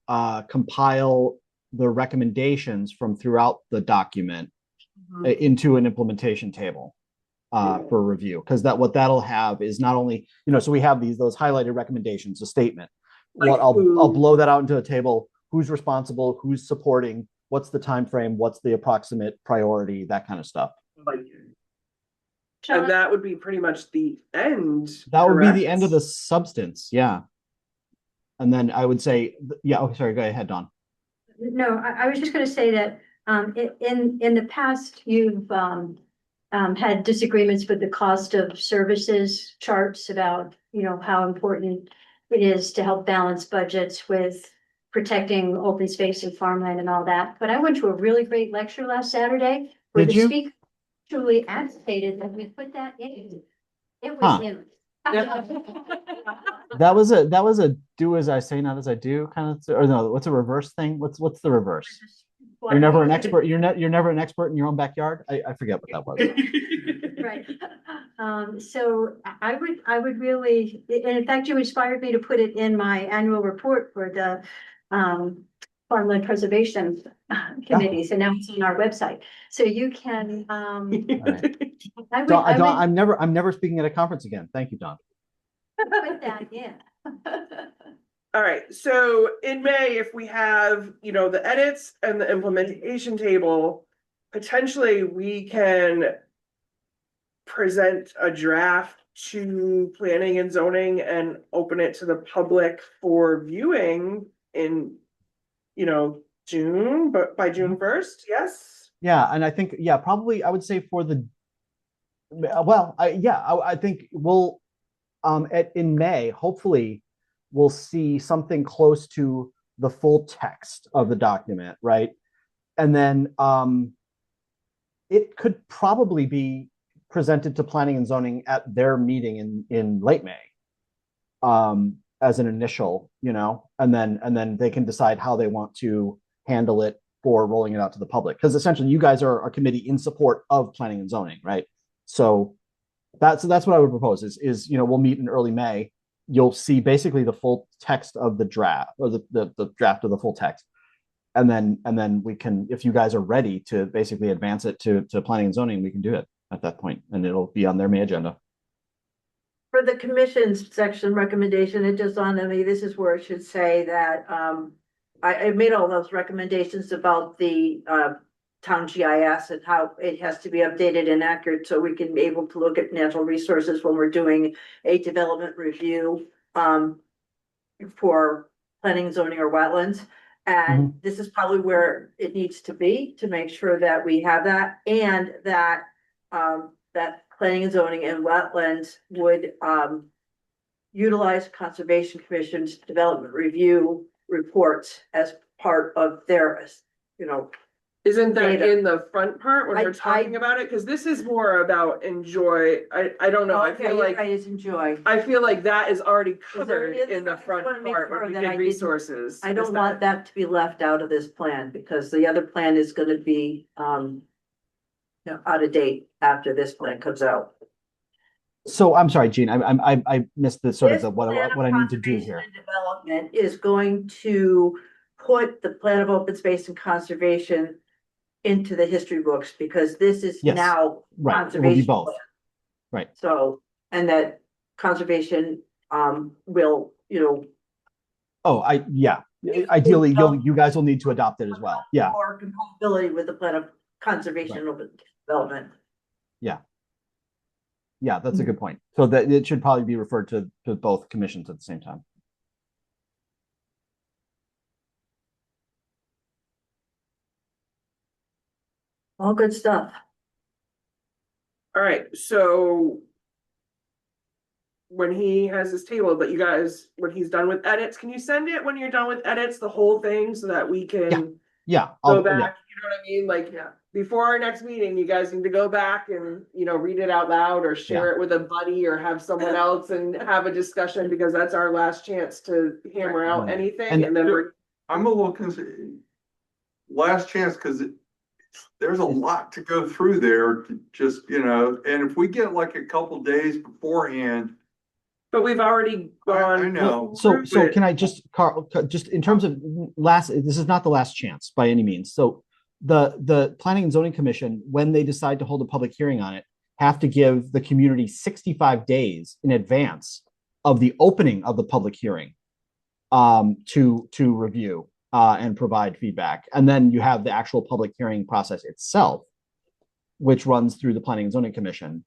compile the recommendations from throughout the document into an implementation table for review. Because what that'll have is not only, you know, so we have those highlighted recommendations, a statement. Like I'll who- blow that out into a table. Who's responsible? Who's supporting? What's the time frame? What's the approximate priority? That kind of stuff. And that would be pretty much the end. That would be the correct? end of the substance. Yeah. And then I would say, yeah. Oh, sorry. Go ahead, Dawn. No, I was just gonna say that, in the past, you've, had disagreements with the cost of services charts about, you know, how important it is to help balance budgets with protecting open space and farmland and all that. But I went to a really great lecture last Saturday where Did the you? speaker actually advocated that we put that in. It Huh. was in. That was a do as I say, not as I do kind of, or no, what's a reverse thing? What's the reverse? You're never an expert. You're never an expert in your own backyard. I forget what that was. Right. So I would really, and in fact, you inspired me to put it in my annual report for the farmland preservation committee. So now it's on our website. So you can, I would I'm never speaking at a conference again. Thank you, Don. put that in. All right, so in May, if we have, you know, the edits and the implementation table, potentially we can present a draft to planning and zoning and open it to the public for viewing in, you know, June, but by June 1st, yes? Yeah, and I think, yeah, probably I would say for the, well, I think we'll, in May, hopefully we'll see something close to the full text of the document, right? And then it could probably be presented to planning and zoning at their meeting in late May as an initial, you know, and then they can decide how they want to handle it for rolling it out to the public. Because essentially you guys are a committee in support of planning and zoning, right? So that's what I would propose is, you know, we'll meet in early May. You'll see basically the full text of the draft, or the draft of the full text. And then we can, if you guys are ready to basically advance it to planning and zoning, we can do it at that point, and it'll be on their May agenda. For the commission's section recommendation, it just on me, this is where it should say that, I made all those recommendations about the, town GIS and how it has to be updated and accurate so we can be able to look at natural resources when we're doing a development review, for planning, zoning, or wetlands. And this is probably where it needs to be to make sure that we have that, and that that planning and zoning and wetlands would, utilize Conservation Commission's development review reports as part of their, you know, Isn't that Data. in the front part when I- we're talking about it? Cause this is more about enjoy, I don't know, I okay, feel you're like. right, is enjoy. I feel like that is already there covered is- in the I just front wanna make part sure when we that I did didn't- resources. I Is don't want that to be left out of this plan, because the other plan is gonna be, out of date after this plan comes out. So I'm sorry, Gene, I missed the sort of This the, what plan of I need to do conservation here. and Development is going to put the plan of open space and conservation into the history books, because this is Yes, now Right, it will be conservation both. plan. Right. So, and that conservation, will, Oh, ideally, you guys will need to adopt it as well. Yeah, or compatibility with the plan of conservation and open development. yeah, that's a good point. So that it should probably be referred to both commissions at the same time. All good stuff. Alright, so. When he has his table, but you guys, when he's done with edits, can you send it when you're done with edits, the whole thing, so that we can Yeah, go I'll, back, yeah, you know what I mean? Like, before our next meeting, you guys need to go back and, read it out loud or share it with a buddy or have someone else and have a discussion, because that's our last chance to hammer out Right. anything, and then we're. I'm a little concerned. Last chance, cause there's a lot to go through there to just, and if we get like a couple days beforehand. But we've already gone. I know. so through it. can I just, Carl, just in terms of this is not the last chance by any means. So the Planning and Zoning Commission, when they decide to hold a public hearing on it, have to give the community 65 days in advance of the opening of the public hearing to review and provide feedback. And then you have the actual public hearing process itself, which runs through the Planning and Zoning Commission.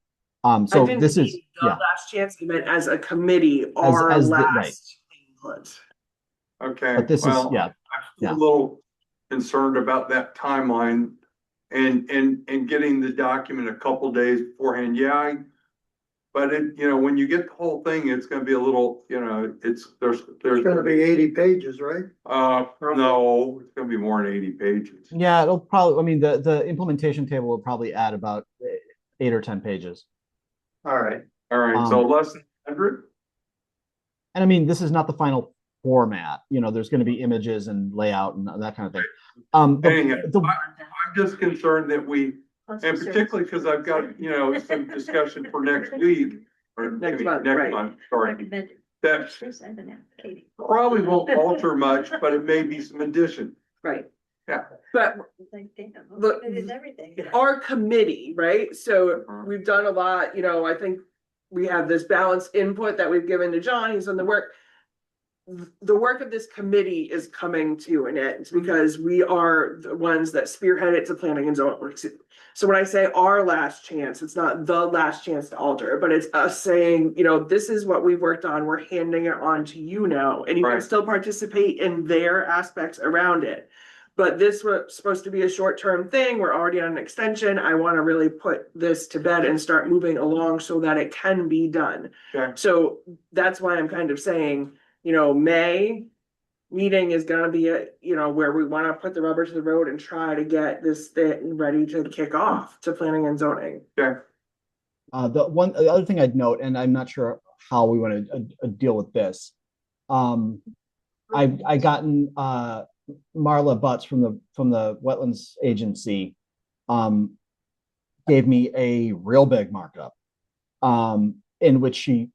So I didn't this is, mean the last chance, I meant as a committee, our as the- last right. input. Okay, But this is- well, yeah, I'm yeah. a little concerned about that timeline and getting the document a couple days beforehand. Yeah, but when you get the whole thing, it's gonna be a little, there's gonna be 80 pages, right? no, it's gonna be more than 80 pages. Yeah, it'll probably, I mean, the implementation table will probably add about 8 or 10 pages. All right. All right, so less than 100? And I mean, this is not the final format. There's going to be images and layout and that kind of thing. Anyhow, I'm just concerned that and particularly because I've got, some discussion for next week. Or Next month, next right. month, sorry. That probably won't alter much, but it may be some addition. Right. Yeah. But Look, our committee, right? So we've done a lot, I think we have this balanced input that we've given to John, he's done the work. The work of this committee is coming to an end, because we are the ones that spearhead it to planning and zoning. So when I say our last chance, it's not the last chance to alter, but it's us saying, this is what we've worked on, we're handing it on to you now, and you can Right. still participate in their aspects around it. But this was supposed to be a short-term thing, we're already on an extension, I wanna really put this to bed and start moving along so that it can be done. Okay. So that's why I'm kind of saying, May meeting is gonna be where we wanna put the rubber to the road and try to get this thing ready to kick off to planning and zoning. The other thing I'd note, and I'm not sure how we want to deal with this. I gotten Marla Butts from the Wetlands Agency gave me a real big markup in which she,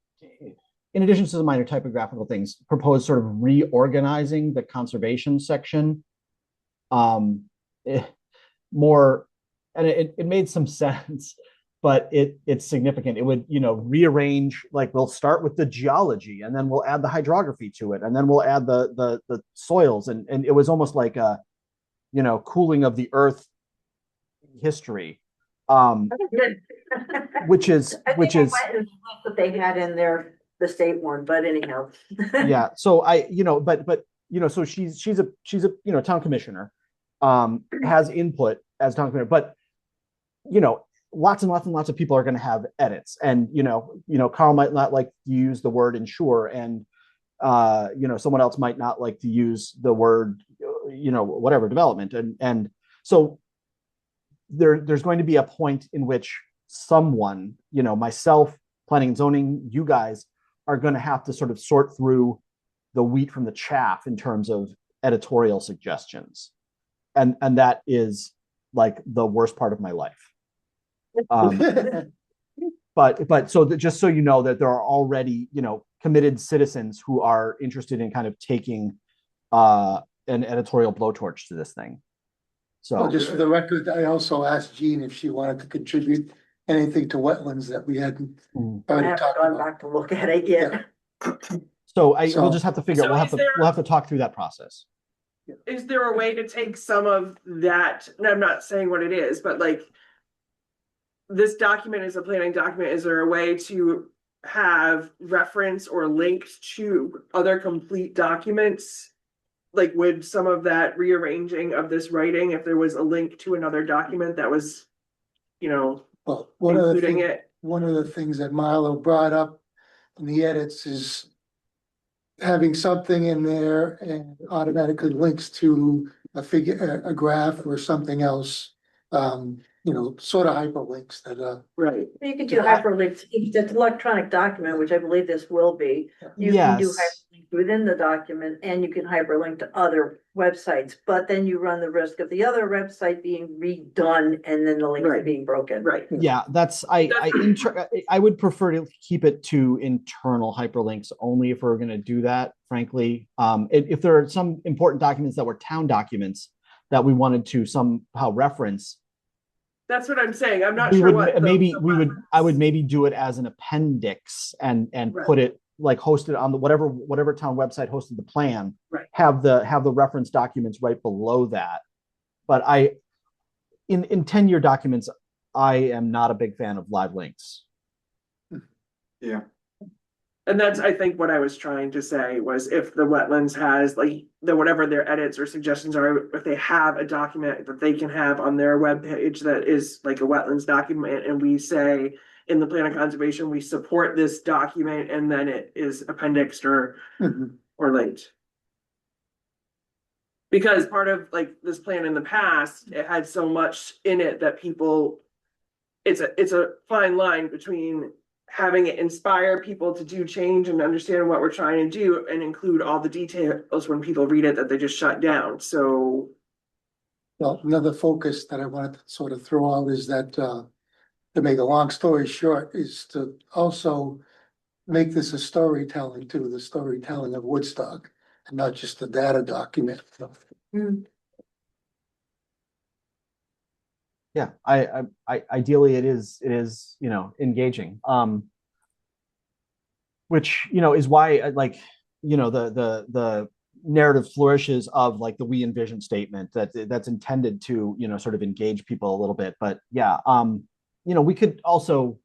in addition to the minor typographical things, proposed sort of reorganizing the conservation section more, and it made some sense, but it's significant. It would, rearrange, like we'll start with the geology and then we'll add the hydrography to it and then we'll add the soils, and it was almost like a, cooling of the earth history. Which is That they had in the state one, but anyhow. yeah. So so she's a town commissioner, has input as town commissioner, but lots and lots and lots of people are going to have edits, and Carl might not like to use the word ensure, and someone else might not like to use the word whatever development, and so there's going to be a point in which someone, myself, planning and zoning, you guys are going to have to sort of sort through the wheat from the chaff in terms of editorial suggestions, and that is like the worst part of my life. But so that, just so you know, that there are already committed citizens who are interested in kind of taking an editorial blowtorch to this thing. So Well, just for the record, I also asked Jean if she wanted to contribute anything to wetlands that we hadn't I already haven't talked gone about. back to look at it yet. So So- we'll just have to figure. So We'll have is to there- we'll have to talk through that process. Is there a way to take some of that, and I'm not saying what it is, but like this document is a planning document, is there a way to have reference or links to other complete documents? Like, would some of that rearranging of this writing, if there was a link to another document that was, Well, one of the including things, it? one of the things that Milo brought up in the edits is having something in there and automatically links to a figure, a graph or something else. Sort of hyperlinks that, Right. You can do hyperlinks, it's an electronic document, which I believe this will be. You can do Yes. hyperlinks within the document, and you can hyperlink to other websites, but then you run the risk of the other website being redone and then the links Right. being broken. Right. Yeah, I would prefer to keep it to internal hyperlinks only if we're going to do that, frankly. If there are some important documents that were town documents that we wanted to somehow reference, That's what I'm saying. I'm not we sure would what. I would maybe do it as an appendix and Right. put it, like, host it on the whatever town website hosted the plan. Right. Have the reference documents right below that. But in 10-year documents, I am not a big fan of live links. Yeah, And that's, I think, what I was trying to say was if the wetlands has like whatever their edits or suggestions are, if they have a document that they can have on their webpage that is like a wetlands document, and we say in the plan of conservation, we support this document, and then it is appendixed or linked. Because part of like this plan in the past, it had so much in it that people, it's a fine line between having it inspire people to do change and understand what we're trying to do and include all the details when people read it that they just shut down. So well, another focus that I wanted to sort of throw out is that, to make a long story short, is to also make this a storytelling too, the storytelling of Woodstock, and not just a data document. Yeah, I ideally it is engaging. Which is why the narrative flourishes of like the we envision statement that's intended to sort of engage people a little bit. But yeah, we could also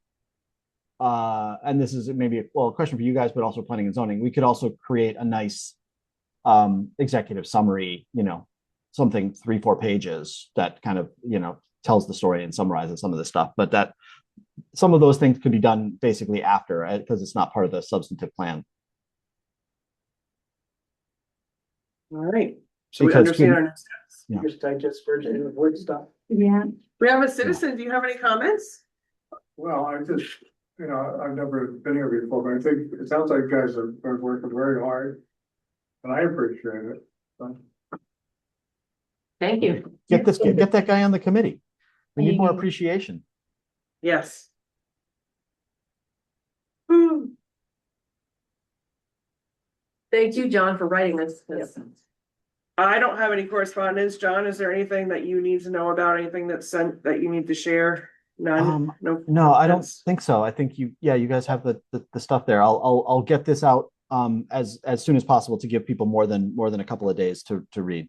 and this is maybe a question for you guys, but also planning and zoning. We could also create a nice executive summary, something 3-4 pages that kind of tells the story and summarizes some of the stuff, but that some of those things could be done basically after, because it's not part of the substantive plan. all right. So we Because understand our next steps. Yeah. Just digest version of Woodstock. Yeah, We have a citizen. Do you have any comments? Well, I just, I've never been here before, but I think it sounds like you guys are working very hard. And I appreciate it. Thank you. Get that guy on the committee. We need more appreciation. Yes. Woo. Thank you, John, for writing this. I don't have any correspondence. John, is there anything that you need to know about, anything that's sent that you need to share? None? No, I don't think so. I think you guys have the stuff there. I'll get this out as soon as possible to give people more than a couple of days to read.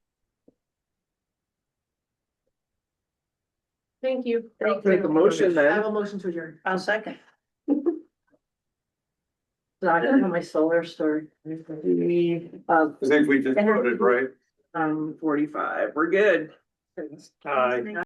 Thank you. I'll take a motion then. I have a motion to adjourn. I'll second. I don't know my solar story. I think we just voted, right? 45. We're good. Aye.